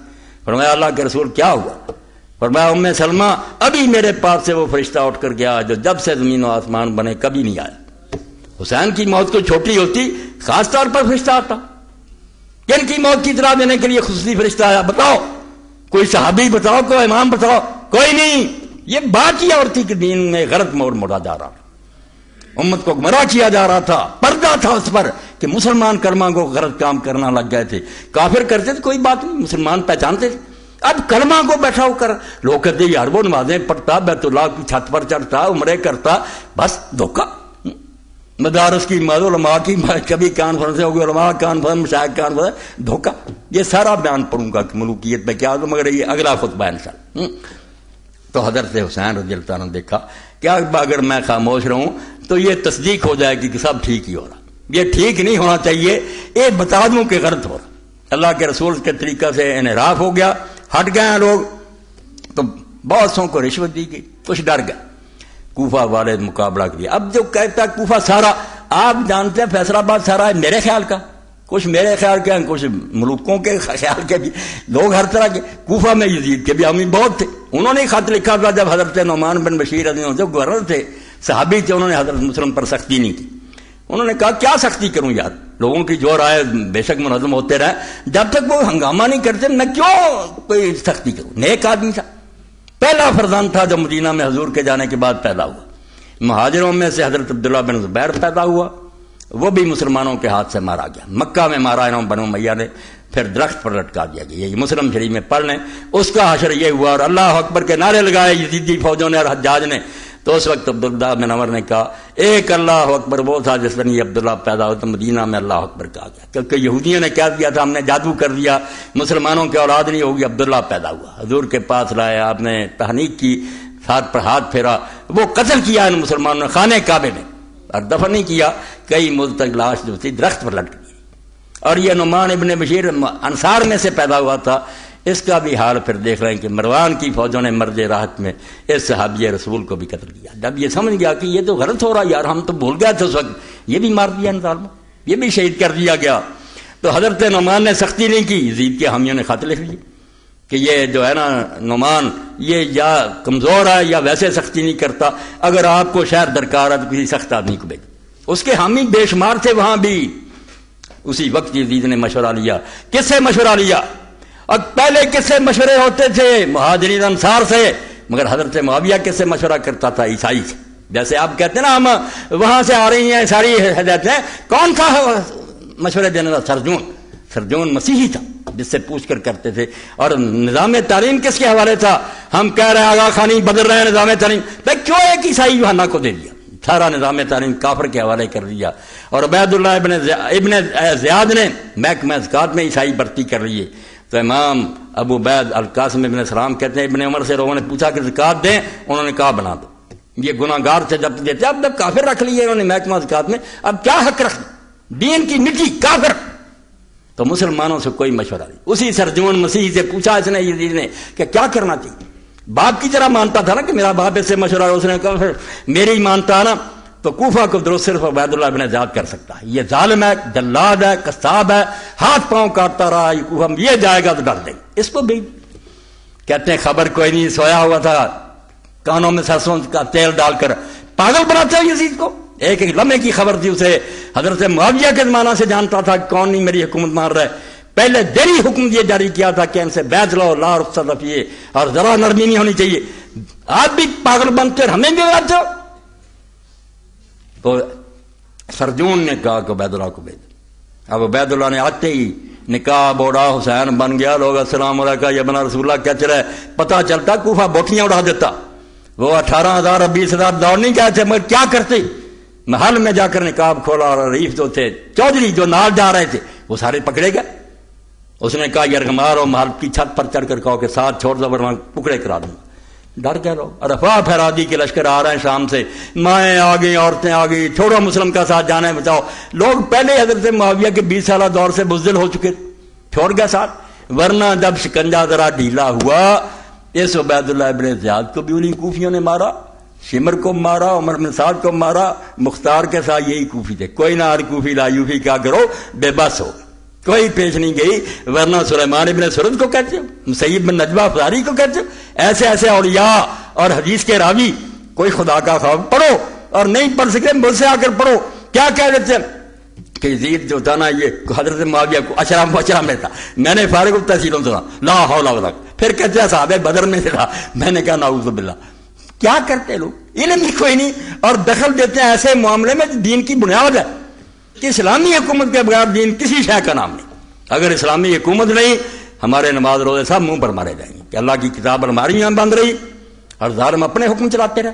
فرمایا اللہ کے رسول کیا ہوا؟ فرمایا ام سلمہ ابھی میرے پاس سے وہ فرشتہ اٹھ کر گیا جو جب سے زمین و آسمان بنے کبھی نہیں آیا. حسین کی موت کو چھوٹی ہوتی خاص طور پر فرشتہ آتا. کن کی موت کی اطلاع دینے کے لیے خصوصی فرشتہ آیا؟ بتاؤ کوئی صحابی بتاؤ، کوئی امام بتاؤ. کوئی نہیں. یہ بات یہ اور تھی کہ دین میں غلط موڑ موڑا جا رہا تھا، امت کو گمراہ کیا جا رہا تھا. پردہ تھا اس پر کہ مسلمان کلمہ کو غلط کام کرنا لگ گئے تھے. کافر کرتے تھے کوئی بات نہیں، مسلمان پہچانتے تھے. اب کلمہ کو بیٹھا ہو کر لوگ کہتے یار وہ نمازیں پڑھتا، بیت اللہ کی چھت پر چڑھتا، عمرے کرتا، بس دھوکہ. مدارس کی علماء کی کبھی کانفرنس ہوگی، علماء کانفرنس، مشائخ کانفرنس، دھوکہ. یہ سارا بیان پڑھوں گا کہ ملوکیت میں کیا، مگر یہ اگلا خطبہ ہے انشاءاللہ. تو حضرت حسین رضی اللہ عنہ نے دیکھا کہ اگر میں خاموش رہوں تو یہ تصدیق ہو جائے گی کہ سب ٹھیک ہی ہو رہا. یہ ٹھیک نہیں ہونا چاہیے، یہ بتا دوں کہ غلط ہو رہا. اللہ کے رسول کے طریقہ سے انحراف ہو گیا، ہٹ گئے ہیں لوگ. تو بہت سو کو رشوت دی گئی، کچھ ڈر گئے. کوفہ والے مقابلہ کیا. اب جو کہتا ہے کوفہ سارا، آپ جانتے ہیں فیصل آباد سارا ہے میرے خیال کا، کچھ میرے خیال کے ہیں، کچھ ملوکوں کے خیال کے بھی لوگ ہر طرح کے. کوفہ میں یزید کے بھی حامی بہت تھے. انہوں نے خط لکھا تھا جب حضرت نعمان بن بشیر رضی اللہ عنہ جو گورنر تھے، صحابی تھے، انہوں نے حضرت مسلم پر سختی نہیں کی. انہوں نے کہا کیا سختی کروں یار، لوگوں کی جو رائے بے شک منظم ہوتے رہے، جب تک وہ ہنگامہ نہیں کرتے میں کیوں کوئی سختی کروں. نیک آدمی تھا، پہلا فرزند تھا جو مدینہ میں حضور کے جانے کے بعد پیدا ہوا. مہاجروں میں سے حضرت عبداللہ بن زبیر پیدا ہوا، وہ بھی مسلمانوں کے ہاتھ سے مارا گیا. مکہ میں مارا انہوں بنو امیہ نے، پھر درخت پر لٹکا دیا گیا. یہ مسلم شریف میں پڑھ لیں. اس کا حشر یہ ہوا اور اللہ اکبر کے نعرے لگائے یزیدی فوجوں نے اور حجاج نے. تو اس وقت عبداللہ بن عمر نے کہا ایک اللہ اکبر وہ تھا جس دن یہ عبداللہ پیدا ہوا تو مدینہ میں اللہ اکبر کہا گیا، کیونکہ یہودیوں نے کہہ دیا تھا ہم نے جادو کر دیا، مسلمانوں کی اولاد نہیں ہوگی. عبداللہ پیدا ہوا، حضور کے پاس لائے، آپ نے تحنیک کی، ہاتھ پر ہاتھ پھیرا. وہ قتل کیا ان مسلمانوں نے خانہ کعبے میں، اور دفن نہیں کیا. کئی مدت تک لاش جو تھی درخت پر لٹک گئی. اور یہ نعمان ابن بشیر انصار میں سے پیدا ہوا تھا. اس کا بھی حال پھر دیکھ رہے ہیں کہ مروان کی فوجوں نے مرد راحت میں اس صحابی رسول کو بھی قتل کیا. جب یہ سمجھ گیا کہ یہ تو غلط ہو رہا یار، ہم تو بھول گئے تھے اس وقت، یہ بھی مار دیا ان ظالموں، یہ بھی شہید کر دیا گیا. تو حضرت نعمان نے سختی نہیں کی. یزید کے حامیوں نے خط لکھ لیے کہ یہ جو ہے نا نعمان یہ یا کمزور ہے یا ویسے سختی نہیں کرتا، اگر آپ کو شہر درکار ہے تو کسی سخت آدمی کو بھیج. اس کے حامی بے شمار تھے وہاں بھی. اسی وقت یزید نے مشورہ لیا. کس سے مشورہ لیا؟ اور پہلے کس سے مشورے ہوتے تھے؟ مہاجرین انصار سے. مگر حضرت معاویہ کس سے مشورہ کرتا تھا؟ عیسائی سے. جیسے آپ کہتے ہیں نا ہم وہاں سے آ رہی ہیں ساری ہدایتیں، کون تھا مشورے دینے والا؟ سرجون مسیحی تھا جس سے پوچھ کر کرتے تھے. اور نظام تعلیم کس کے حوالے تھا؟ ہم کہہ رہے ہیں آغا خانی بدل رہے ہیں نظام تعلیم، کیوں ایک عیسائی یوحنا کو دے دیا؟ سارا نظام تعلیم کافر کے حوالے کر دیا. اور عبید اللہ ابن زیاد نے محکمہ زکوٰۃ میں عیسائی بھرتی کر رہی ہے. تو امام ابو عبید القاسم ابن سلام کہتے ہیں ابن عمر سے لوگوں نے پوچھا کہ زکوٰۃ دیں، انہوں نے کہا بنا دو. یہ گناہ گار سے جب دیتے، اب جب کافر رکھ لیے انہوں نے محکمہ زکوٰۃ میں، اب کیا حق رکھ دین کی مٹی کافر. تو مسلمانوں سے کوئی مشورہ نہیں. اسی سرجون مسیح سے پوچھا اس نے یزید نے کہ کیا کرنا چاہیے. باپ کی طرح مانتا تھا نا کہ میرا باپ اس سے مشورہ، اس نے کہا پھر میری مانتا نا تو کوفہ کو درست صرف عبید اللہ بن زیاد کر سکتا ہے. یہ ظالم ہے، جلاد ہے، قصاب ہے، ہاتھ پاؤں کاٹتا رہا. یہ کوفہ یہ جائے گا تو ڈر دیں گے اس کو بھی. کہتے ہیں خبر کوئی نہیں، سویا ہوا تھا، کانوں میں سرسوں کا تیل ڈال کر پاگل بناتے ہیں یزید کو. ایک ایک لمحے کی خبر تھی اسے. حضرت معاویہ کے زمانہ سے جانتا تھا کون نہیں میری حکومت مان رہا ہے. پہلے دری حکم یہ جاری کیا تھا کہ ان سے بیعت لو، لا رخصت رفیے، اور ذرا نرمی نہیں ہونی چاہیے. آپ بھی پاگل بنتے اور ہمیں بھی بناتے ہو. تو سرجون نے کہا کہ عبید اللہ کو بھیج. اب عبید اللہ نے آتے ہی نکاح بوڑھا حسین بن گیا. لوگ السلام علیکم یا بنا رسول اللہ کیا چلے، پتہ چلتا کوفہ بوٹیاں اڑا دیتا. وہ 18,000 اور 20,000 دوڑ نہیں گئے تھے، مگر کیا کرتے؟ محل میں جا کر نقاب کھولا اور ریف جو تھے چودھری جو نال جا رہے تھے وہ سارے پکڑے گئے. اس نے کہا یرغمال اور محل کی چھت پر چڑھ کر کہو کہ ساتھ چھوڑ دو ورنہ ٹکڑے کرا دوں. ڈر گئے لوگ. اور افواہ پھیلا دی کہ لشکر آ رہے ہیں شام سے، مائیں آ گئی، عورتیں آ گئی، چھوڑو مسلم کا ساتھ جانا ہے بچاؤ. لوگ پہلے حضرت معاویہ کے 20 سالہ دور سے بزدل ہو چکے، چھوڑ گئے ساتھ. ورنہ جب شکنجہ ذرا ڈھیلا ہوا، اس عبید اللہ ابن زیاد کو بھی انہیں کوفیوں نے مارا، شمر کو مارا، عمر بن سعد کو مارا. مختار کے ساتھ یہی کوفی تھے. کوئی نہ ہر کوفی لا یوفی کیا کرو، بے بس ہو، کوئی پیش نہیں گئی. ورنہ سلیمان ابن سرد کو کہتے ہو، سید بن نجبہ افزاری کو کہتے ہو، ایسے ایسے اولیاء اور حدیث کے راوی. کوئی خدا کا خوف پڑھو، اور نہیں پڑھ سکتے مجھ سے آ کر پڑھو. کیا کہہ دیتے ہیں کہ یزید جو تھا نا یہ حضرت معاویہ کو اشرام میں تھا. میں نے فارغ التحصیلوں سنا لا حول ولا قوة. پھر کہتے ہیں صحابہ بدر میں سے تھا. میں نے کہا نعوذ باللہ. کیا کرتے لوگ؟ علم ہی کوئی نہیں، اور دخل دیتے ہیں ایسے معاملے میں دین کی بنیاد ہے کہ اسلامی حکومت کے بغیر دین کسی شے کا نام نہیں. اگر اسلامی حکومت نہیں، ہمارے نماز روزے سب منہ پر مارے جائیں گے کہ اللہ کی کتاب الماری میں بند رہی اور ظالم اپنے حکم چلاتے رہے.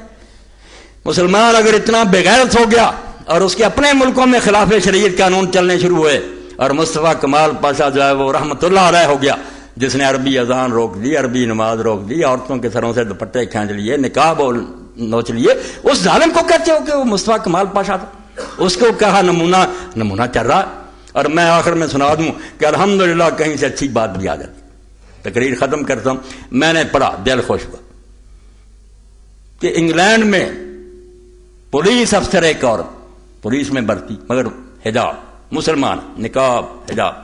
مسلمان اگر اتنا بے غیرت ہو گیا اور اس کے اپنے ملکوں میں خلاف شریعت قانون چلنے شروع ہوئے، اور مصطفیٰ کمال پاشا جو ہے وہ رحمت اللہ علیہ ہو گیا، جس نے عربی اذان روک دی، عربی نماز روک دی، عورتوں کے سروں سے دوپٹے کھینچ لیے، نقاب نوچ لیے. اس ظالم کو کہتے ہو کہ وہ مصطفیٰ کمال پاشا تھا. اس کو کہا نمونہ چل رہا. اور میں آخر میں سنا دوں کہ الحمدللہ کہیں سے اچھی بات بھی آ جاتی. تقریر ختم کرتا ہوں. میں نے پڑھا، دل خوش ہوا کہ انگلینڈ میں پولیس افسر ایک عورت پولیس میں بھرتی، مگر حجاب، مسلمان، نقاب، حجاب.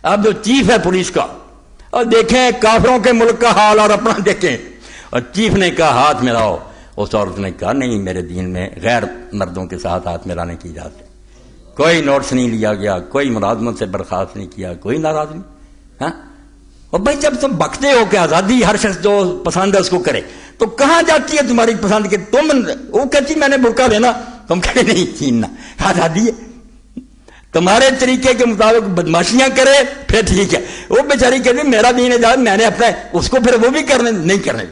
اب جو چیف ہے پولیس کا، اور دیکھیں کافروں کے ملک کا حال اور اپنا دیکھیں. اور چیف نے کہا ہاتھ ملاؤ. اس عورت نے کہا نہیں، میرے دین میں غیر مردوں کے ساتھ ہاتھ ملانے کی اجازت ہے. کوئی نوٹس نہیں لیا گیا، کوئی ملازمت سے برخاست نہیں کیا، کوئی ناراض نہیں. ہاں، اور بھائی جب تم بکتے ہو کہ آزادی ہر شخص جو پسند ہے اس کو کرے، تو کہاں جاتی ہے تمہاری پسند کہ تم؟ وہ کہتی میں نے برقع لینا، تم کہتے نہیں چھیننا. آزادی ہے، تمہارے طریقے کے مطابق بدماشیاں کرے پھر ٹھیک ہے. وہ بیچاری کہتی میرا دین اجازت، میں نے اپنا، اس کو پھر وہ بھی کرنے نہیں کرنے.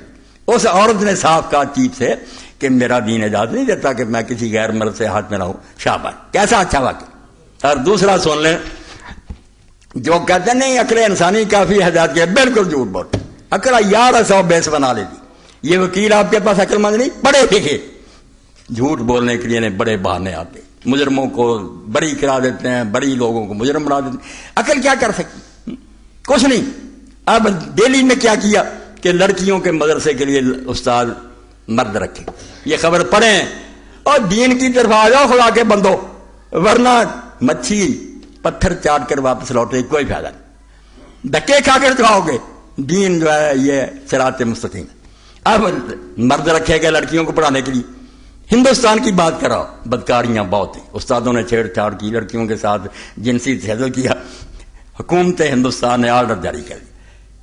اس عورت نے صاف کہا چیف سے کہ میرا دین اجازت نہیں دیتا کہ میں کسی غیر مرد سے ہاتھ ملاؤں. شاباش، کیسا اچھا واقعہ. اور دوسرا سن لیں، جو کہتے ہیں نہیں عقل انسانی کافی ہدایت کی، بالکل جھوٹ بولتے. عقل 1100 بیس بنا لیتی. یہ وکیل آپ کے پاس عقل مند نہیں، پڑھے لکھے، جھوٹ بولنے کے لیے بڑے بہانے آتے. مجرموں کو بری کرا دیتے ہیں، بری لوگوں کو مجرم بنا دیتے ہیں. عقل کیا کر سکتی؟ کچھ نہیں. اب دہلی میں کیا کیا کہ لڑکیوں کے مدرسے کے لیے استاد مرد رکھے. یہ خبر پڑھیں اور دین کی طرف آ جاؤ خدا کے بندو، ورنہ مچھی پتھر چاٹ کر واپس لوٹے کوئی فائدہ نہیں. دھکے کھا کر کھاؤ گے. دین جو ہے یہ صراط مستقیم. اب مرد رکھے گئے لڑکیوں کو پڑھانے کے لیے. ہندوستان کی بات کراؤ، بدکاریاں بہت ہیں. استادوں نے چھیڑ چھاڑ کی، لڑکیوں کے ساتھ جنسی تشدد کیا. حکومت ہندوستان نے آرڈر جاری کر دیا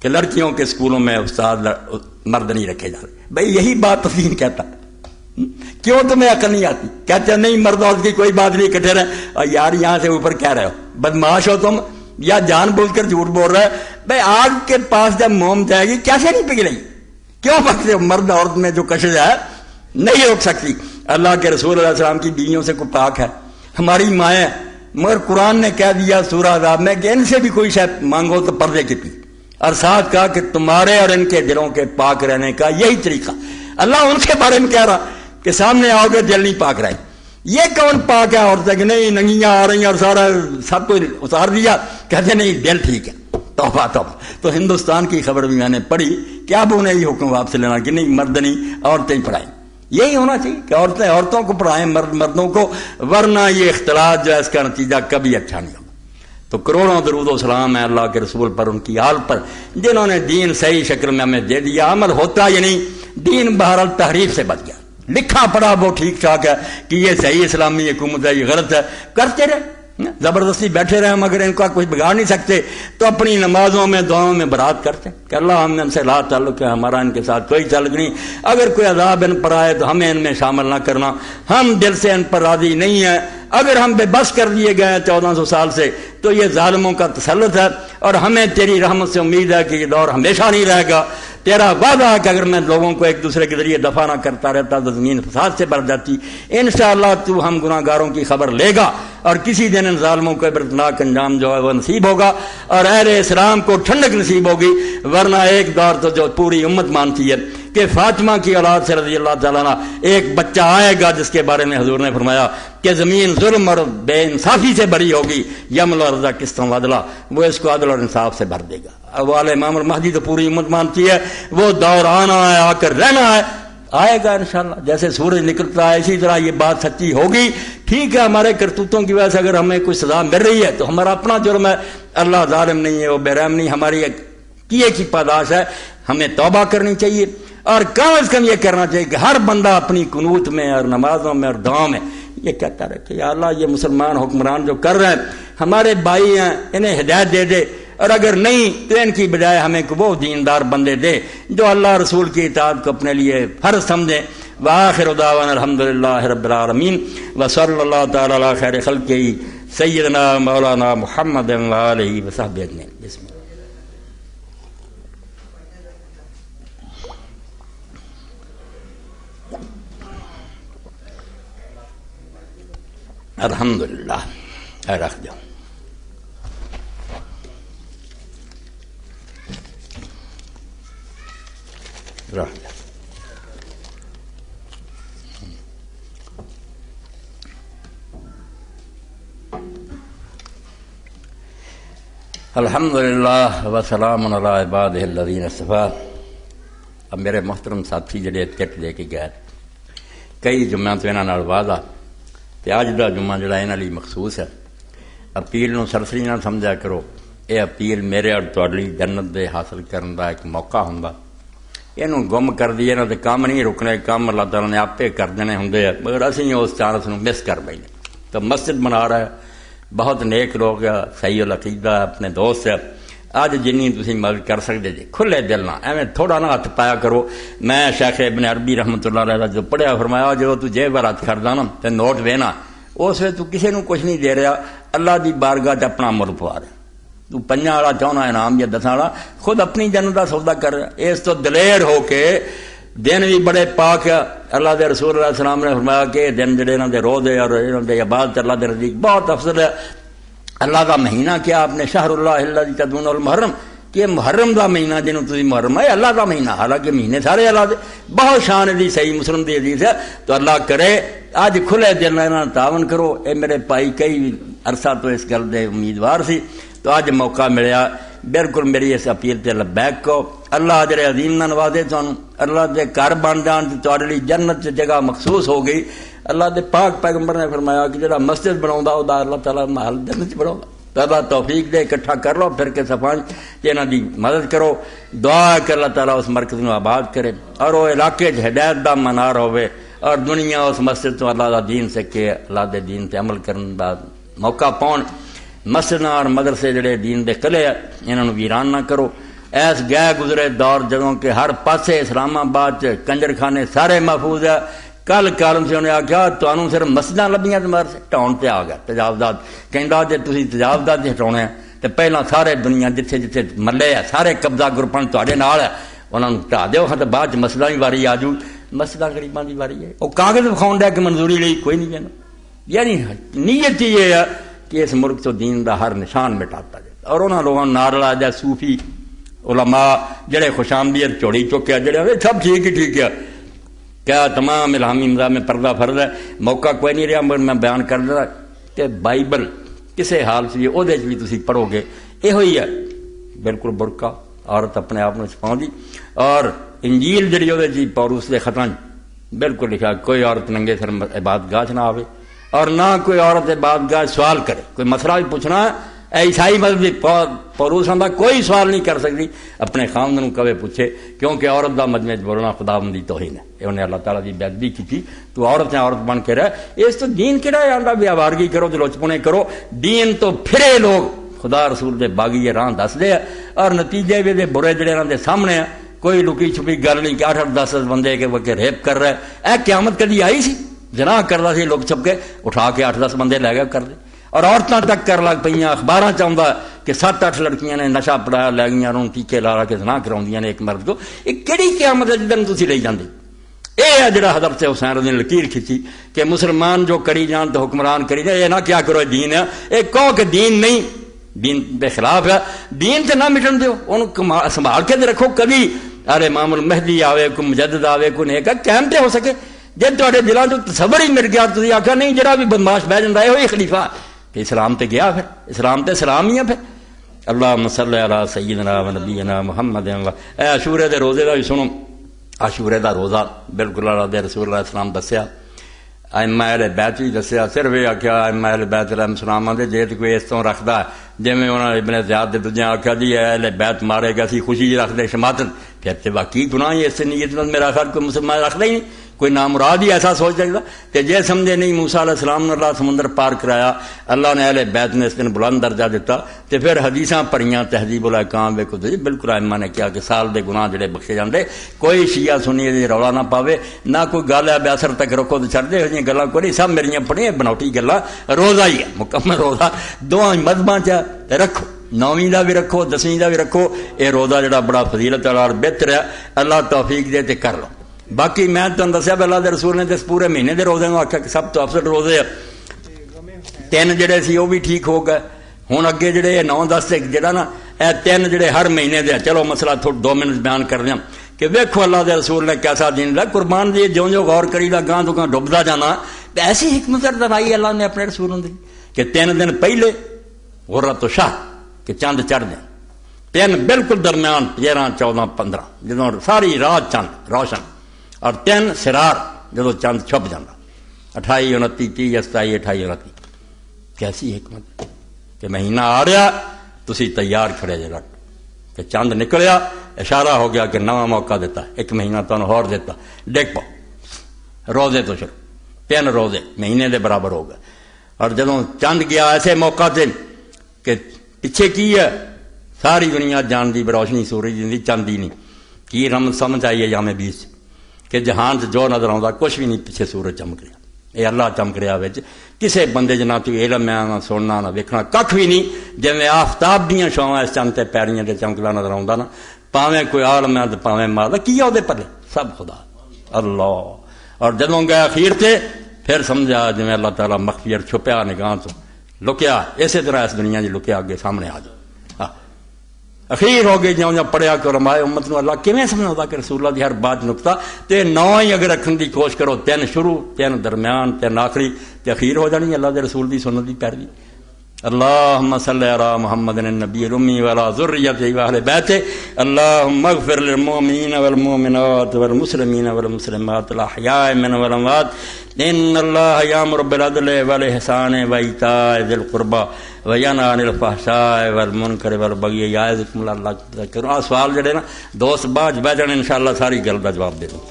کہ لڑکیوں کے اسکولوں میں استاد مرد نہیں رکھے جا رہے. بھائی یہی بات تو دین کہتا. کیوں تمہیں عقل نہیں آتی؟ کہتے ہیں نہیں مرد عورت کی کوئی بات نہیں، اکٹھے رہے. اور یار یہاں سے اوپر کہہ رہے ہو بدماش ہو تم، یا جان بوجھ کر جھوٹ بول رہے. بھائی آگ کے پاس جب موم جائے گی کیسے نہیں پگھلے گی؟ کیوں پکتے ہو؟ مرد عورت میں جو کشش ہے نہیں روک سکتی. اللہ کے رسول علیہ السلام کی بیویوں سے کوئی پاک ہے؟ ہماری مائیں. مگر قرآن نے کہہ دیا سورہ عذاب میں کہ ان سے بھی کوئی شے مانگو تو پردے کے پیچھے، اور ساتھ کہا کہ تمہارے اور ان کے دلوں کے پاک رہنے کا یہی طریقہ. اللہ ان کے بارے میں کہہ رہا کہ سامنے آؤ گے دل نہیں پاک رہے. یہ کون پاک ہے؟ عورتیں کہ نہیں ننگیاں آ رہی ہیں اور سارا سب کو اتار دیا. کہتے نہیں دل ٹھیک ہے. توبہ توبہ. تو ہندوستان کی خبر بھی میں نے پڑھی کہ اب انہیں یہ حکم واپس لینا کہ نہیں مرد نہیں عورتیں ہی پڑھائیں. یہی ہونا چاہیے کہ عورتیں عورتوں کو پڑھائیں، مرد مردوں کو، ورنہ یہ اختلاط جو ہے اس کا نتیجہ کبھی اچھا نہیں ہوگا. تو کروڑوں درود و سلام ہے اللہ کے رسول پر، ان کی آل پر، جنہوں نے دین صحیح شکل میں ہمیں دے دیا. عمل ہوتا ہی نہیں. دین بہرحال تحریف سے بچ گیا. لکھا پڑھا وہ ٹھیک ٹھاک ہے کہ یہ صحیح اسلامی حکومت ہے، یہ غلط ہے، کرتے رہے، زبردستی بیٹھے رہے. مگر ان کا کچھ بگاڑ نہیں سکتے. تو اپنی نمازوں میں دعاؤں میں برات کرتے کہ اللہ ہم ان سے لا تعلق ہے، ہمارا ان کے ساتھ کوئی تعلق نہیں. اگر کوئی عذاب ان پر آئے تو ہمیں ان میں شامل نہ کرنا. ہم دل سے ان پر راضی نہیں ہیں. اگر ہم بے بس کر دیے گئے ہیں 1400 سال سے تو یہ ظالموں کا تسلط ہے، اور ہمیں تیری رحمت سے امید ہے کہ یہ دور ہمیشہ نہیں رہے گا. تیرا وعدہ ہے کہ اگر میں لوگوں کو ایک دوسرے کے ذریعے دفاع نہ کرتا رہتا تو زمین فساد سے بھر جاتی. انشاءاللہ تو ہم گناہ گاروں کی خبر لے گا اور کسی دن ان ظالموں کو عبرتناک انجام جو ہے وہ نصیب ہوگا اور اہل اسلام کو ٹھنڈک نصیب ہوگی. ورنہ ایک دور تو جو پوری امت مانتی ہے کہ فاطمہ کی اولاد سے رضی اللہ تعالیٰ عنہ ایک بچہ آئے گا جس کے بارے میں حضور نے فرمایا کہ زمین ظلم اور بے انصافی سے بری ہوگی، یمل اور رضا قسط و عدلہ، وہ اس کو عدل اور انصاف سے بھر دے گا. اول امام المہدی تو پوری امت مانتی ہے، وہ دور آنا ہے، آ کر رہنا ہے، آئے گا انشاءاللہ. جیسے سورج نکلتا ہے اسی طرح یہ بات سچی ہوگی. ٹھیک ہے ہمارے کرتوتوں کی وجہ سے اگر ہمیں کوئی سزا مل رہی ہے تو ہمارا اپنا جرم ہے، اللہ ظالم نہیں ہے، وہ بے رحم نہیں، ہماری کیے کی پاداش ہے. ہمیں توبہ کرنی چاہیے اور کم از کم یہ کرنا چاہیے کہ ہر بندہ اپنی قنوت میں اور نمازوں میں اور دعاؤں میں یہ کہتا رہے کہ یا اللہ یہ مسلمان حکمران جو کر رہے ہیں ہمارے بھائی ہیں، انہیں ہدایت دے دے، اور اگر نہیں تو ان کی بجائے ہمیں وہ دیندار بندے دے جو اللہ رسول کی اطاعت کو اپنے لیے فرض سمجھیں. وآخر دعوانا الحمدللہ رب العالمین وصلی اللہ تعالی علی خیر خلقہ سیدنا مولانا محمد وآلہ وصحبہ اجمعین. بسم اللہ. الحمدللہ رکھ دو. رکھ دو. الحمدللہ وسلام علی عبادہ الذین اصطفیٰ. اب میرے محترم ساتھی جڑے کٹ لے کے گئے کئی جمعہ تو انہاں نال وعدہ تے اج دا جمعہ جڑا انہاں لئی مخصوص ہے. اپیل نو سرسری نہ سمجھا کرو، یہ اپیل میرے اور تہاڈی جنت دے حاصل کرن دا ایک موقع ہوندا. اینوں گم کر دیے نہ تے کام نہیں رکنے، کام اللہ تعالیٰ نے آپے کر دینے ہوندے ہیں، مگر اسی اس چانس نو مس کر بیٹھے. تو مسجد بنا رہا ہے، بہت نیک لوگ ہے، صحیح العقیدہ ہے، اپنے دوست ہے. اج جنی تسی مدد کر سکتے جی کھلے دل نہ ایویں تھوڑا نہ ہاتھ پایا کرو. میں شیخ ابن عربی رحمۃ اللہ علیہ جو پڑھیا فرمایا جو تو جیب پر ہاتھ کردا نا تے نوٹ وینا اس ویلے تو کسی نو کچھ نہیں دے رہا، اللہ دی بارگاہ تے اپنا مل پوا رہا. تو پنجاں والا چاہنا انعام یا دساں والا خود اپنی جنت دا سودا کر رہا. اس تو دلیر ہو کے دن بھی بڑے پاک ہے. اللہ دے رسول علیہ السلام نے فرمایا کہ دن جڑے انہاں دے روزے اور انہاں دے عبادت اللہ دے نزدیک بہت افضل ہے. اللہ کا مہینہ کیا آپ نے شہر اللہ الذی تدعون المحرم کہ محرم دا مہینہ جنوں تسی محرم ہے اللہ کا مہینہ، حالانکہ مہینے سارے اللہ دے بہت شان دی. صحیح مسلم دی حدیث ہے. تو اللہ کرے اج کھلے دل نال تعاون کرو. اے میرے بھائی کئی عرصہ تو اس گل دے امیدوار سی، تو اج موقع ملیا. بالکل میری اس اپیل تے لبیک کو. اللہ اجر عظیم نہ نوازے تانوں، اللہ دے گھر بن جان تے تہاڈے لئی جنت چ جگہ مخصوص ہو گئی. اللہ دے پاک پیغمبر نے فرمایا کہ جڑا مسجد بناوندا او دا اللہ تعالیٰ محل جنت بناوندا. اللہ توفیق دے، اکٹھا کر لو پھر کے صفان کہ انہاں دی مدد کرو. دعا ہے کہ اللہ تعالیٰ اس مرکز نو آباد کرے اور وہ علاقے چ ہدایت دا منار ہوئے اور دنیا اس مسجد تو اللہ دا دین سکے، اللہ دے دین تے عمل کرن دا موقع پاؤن. مسجد اور مدرسے جڑے دین دے قلعے انہاں نو ویران نہ کرو. ایس گئے گزرے دور جدوں کہ ہر پاسے اسلام آباد چ کنجر خانے سارے محفوظ ہے. کل کالم سے انہیں آخیا تمہوں صرف مسجداں لبیاں تو مدرسے ٹاؤن تے آ گیا تجاوزات. کہندا جے تسی تجاوزات ہٹاونے تے پہلاں سارے دنیا جتھے جتھے ملے ہے سارے قبضہ گروپاں تہاڈے نال ہے انہاں نوں ہٹا دیو. تے بعد مسجداں دی واری آ جوں، مسجداں غریباں دی واری ہے. وہ کاغذ وکھاؤن دیا کہ منظوری لئی کوئی نہیں کہنا. یعنی نیت یہ ہے کہ اس ملک تو دین دا ہر نشان مٹاتا جائے. اور انہاں لوگوں نار لا جائے صوفی علماء جڑے خوش آمدید چوڑی چکے جڑے سب ٹھیک ہی ٹھیک ہے. کیا تمام الہامی امضاء میں پردہ فرض ہے؟ موقع کوئی نہیں رہا مگر میں بیان کر دیا کہ بائبل کسے حال سے وہ بھی تسی پڑھو گے یہ ہوئی ہے بالکل برقع عورت اپنے آپ کو چھپاؤں دی. اور انجیل جڑی وہ جی پولس دے خطاں بالکل لکھا کوئی عورت ننگے سر عبادت گاہ نہ آوے اور نہ کوئی عورت عبادت گاہ سوال کرے. کوئی مسئلہ بھی پوچھنا ہے عیسائی مذہب پولس آندا کوئی سوال نہیں کر سکتی اپنے خاوند نوں کبھی پوچھے کیونکہ عورت دا مجمع بولنا خداوندی توہین ہے. انہیں اللہ تعالیٰ دی بے ادبی کی تو عورت بن کے رہ. اس تو دین کہڑا ہے آندا بھی آوارگی کرو تو لچپنے کرو. دین تو پھرے لوگ خدا رسول دے باغی یہ راہ دس دے اور نتیجے بھی دے برے جڑے انہاں دے سامنے ہیں. کوئی لکی چھپی گل نہیں کہ 8-10 بندے کے وہ ریپ کر رہا ہے. اے قیامت کدی آئی سی؟ جناح کرتا سی لک چھپ کے اٹھا کے 8-10 بندے لے گئے کر دے. اور عورتوں تک کر لگ پہ اخبار چاہتا کہ 7-8 لڑکیاں نے نشا پڑایا لے گئی انہوں ٹیکے لا کے زنا کراؤں نے ایک مرد کو. یہ کہڑی قیامت ہے جدن تھی لے جاندے؟ یہ ہے جڑا حضرت حسین رضی اللہ لکیر کھچی کہ مسلمان جو کری جان تو حکمران کری جان. یہ نہ کیا کرو دین ہے، یہ کہو کہ دین نہیں، دین کے خلاف ہے. دین سے نہ مٹن دیو، انہوں سنبھال کے رکھو. کبھی ارے امام المہدی آوے، کوئی مجدد آوے، کوئی نیک قائم تے ہو سکے. جی تے دلوں تو تصور ہی مل گیا تھی آخیا نہیں جڑا بھی بدماش بہ جاتا ہے وہی خلیفہ کہ اسلام تے گیا، پھر اسلام تے اسلام ہی ہے. پھر اللہم صلی علی سیدنا و نبینا محمد. اے عاشورے دے روزے دا بھی سنو. عاشورے دا روزہ بالکل اللہ دے رسول اللہ السلام دسیا، ائمہ اہل بیت بھی دسیا. صرف یہ آخیا ائمہ اہل بیت علیہ السلام دے جے کوئی اس طرح رکھدا جی انہوں نے ابن زیاد دے دوجے آخیا جی اہل بیت مارے گا سی خوشی رکھتے شماتت، پھر تو باقی گناہ ہی اس نیت میرا خیال کوئی مسلمان رکھتا ہی نہیں. کوئی نامراد ہی ایسا سوچ سکتا کہ جے سمجھے نہیں موسیٰ علیہ السلام نے اللہ سمندر پار کرایا، اللہ نے اہل بیت نے اس دن بلند درجہ دیتا، تو پھر حدیثاں پڑھیاں تہذیب الاحکام ویکھو جی بالکل ائمہ نے کیا کہ سال دے گناہ جڑے بخشے جاندے. کوئی شیعہ سنی دی رولا نہ پاوے، نہ کوئی گل ہے بیاسر تک رکھو تو چھڈ دے. یہ گلاں کوئی نہیں، سب میریاں پڑھیاں بناوٹی گلاں. روزہ ہی ہے مکمل روزہ، دواں مذہباں چ رکھو، 9ویں دا بھی رکھو 10ویں دا بھی رکھو. یہ روزہ جڑا بڑا فضیلت والا اور بہتر ہے، اللہ توفیق دے تے کر لو. باقی میں تمہیں دسیا اللہ دے رسول نے اس پورے مہینے دے روزے کو آخیا کہ سب تو افضل روزے 3 جڑے سی وہ بھی ٹھیک ہو گئے. ہوں اگے جڑے 9-10 جڑا نا یہ 3 جڑے ہر مہینے دے. چلو مسئلہ تھوڑا 2 منٹ بیان کر دیا کہ ویکھو اللہ دے رسول نے کیسا دین لا قربان دی. جو غور کری دا گاں تو گاں ڈبدا جانا. ایسی حکمت درائی اللہ نے اپنے رسول دی کہ 3 دن پہلے غرۃ الشہر کہ چاند چڑھ دیں، 3 بالکل درمیان 13 14 15 جدوں ساری رات چاند روشن، اور 3 سرار جدو چاند چھپ جانا 28 29 30 27 28 29. کیسی حکمت کہ مہینہ آ رہا تسی تیار کھڑے جے رٹ کہ چاند نکلیا اشارہ ہو گیا کہ نواں موقع دیتا، 1 مہینہ تمہیں اور دیتا. ڈگ پاؤ روزے تو شروع 3 روزے مہینے دے برابر ہو گئے. اور جدوں چاند گیا ایسے موقع تے کہ پیچھے کی ہے ساری دنیا جان دی روشنی سورج دی چاند ہی نہیں. کی رم سمجھ آئی ہے یام 20 کہ جہان سے جو نظر آتا کچھ بھی نہیں، پیچھے سورج چمک رہا. یہ اللہ چمک رہا بچ کسے بندے نہ تو علم ہے نہ سننا نہ ویکھنا کھ بھی نہیں. جی آفتاب دیاں شواں اس چند تے پیریاں تے چمکدا نظر آتا نا، پاویں کوئی عالم ہے تو پاویں ماردا کی وہ پلے سب خدا اللہ. اور جدوں گئے اخیر تے پھر سمجھا جی اللہ تعالیٰ مخفیر چھپیا نگاہ تو لکیا، اسی طرح اس دنیا جی لکیا اگے سامنے آ جائے. اخیر ہو گئی جاؤں پڑھیا کرو مائے امت نو اللہ کیویں سمجھاتا کہ رسول اللہ دی ہر بات نقطہ تے 9 ہی اگر رکھن دی کوشش کرو، 3 شروع 3 درمیان 3 آخری تے اخیر ہو جانی اللہ دے رسول دی سنت دی پیروی. اللہم صلی علی محمد النبی الامی وعلی ذریتہ واہل بیتہ. اللہم اغفر للمؤمنین والمؤمنات والمسلمین والمسلمات الاحیاء منهم والاموات. ان اللہ یامر بالعدل والاحسان وایتاء ذی القربى وینہی عن الفحشاء والمنکر والبغی یعظکم لعلکم تذکرون. سوال جڑے نا دوست بعد بیٹھ جانے انشاءاللہ ساری گل دا جواب دے دوں.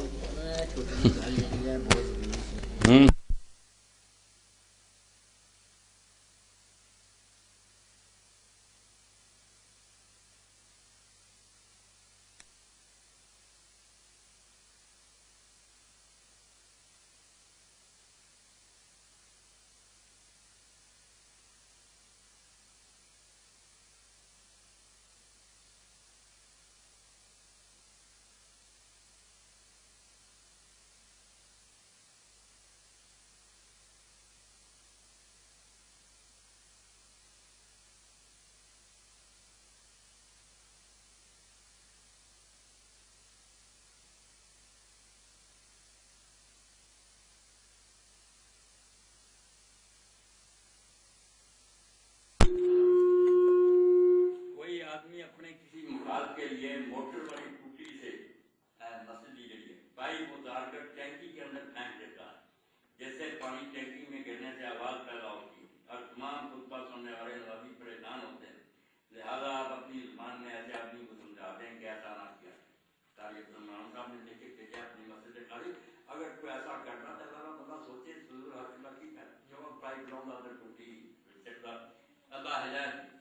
اپنے کسی مقال کے لیے موٹر والی ٹوٹی سے مسجد جڑی ہے پائپ اتار کر ٹینکی کے اندر پھینک دیتا ہے، جس سے پانی ٹینکی میں گرنے سے آواز پیدا ہوتی ہے اور تمام خطبہ سننے والے نوازی پریشان ہوتے ہیں. لہٰذا آپ اپنی زبان میں ایسے آدمی کو سمجھا دیں کہ ایسا نہ کیا. تاریخ عبدالرحمان صاحب نے لکھ کے بھیجا اپنی مسجد خالی اگر کوئی ایسا کرنا تو اللہ بندہ سوچے ضرور حق اللہ کی جو پائپ لاؤں گا ٹوٹی اللہ ہدایت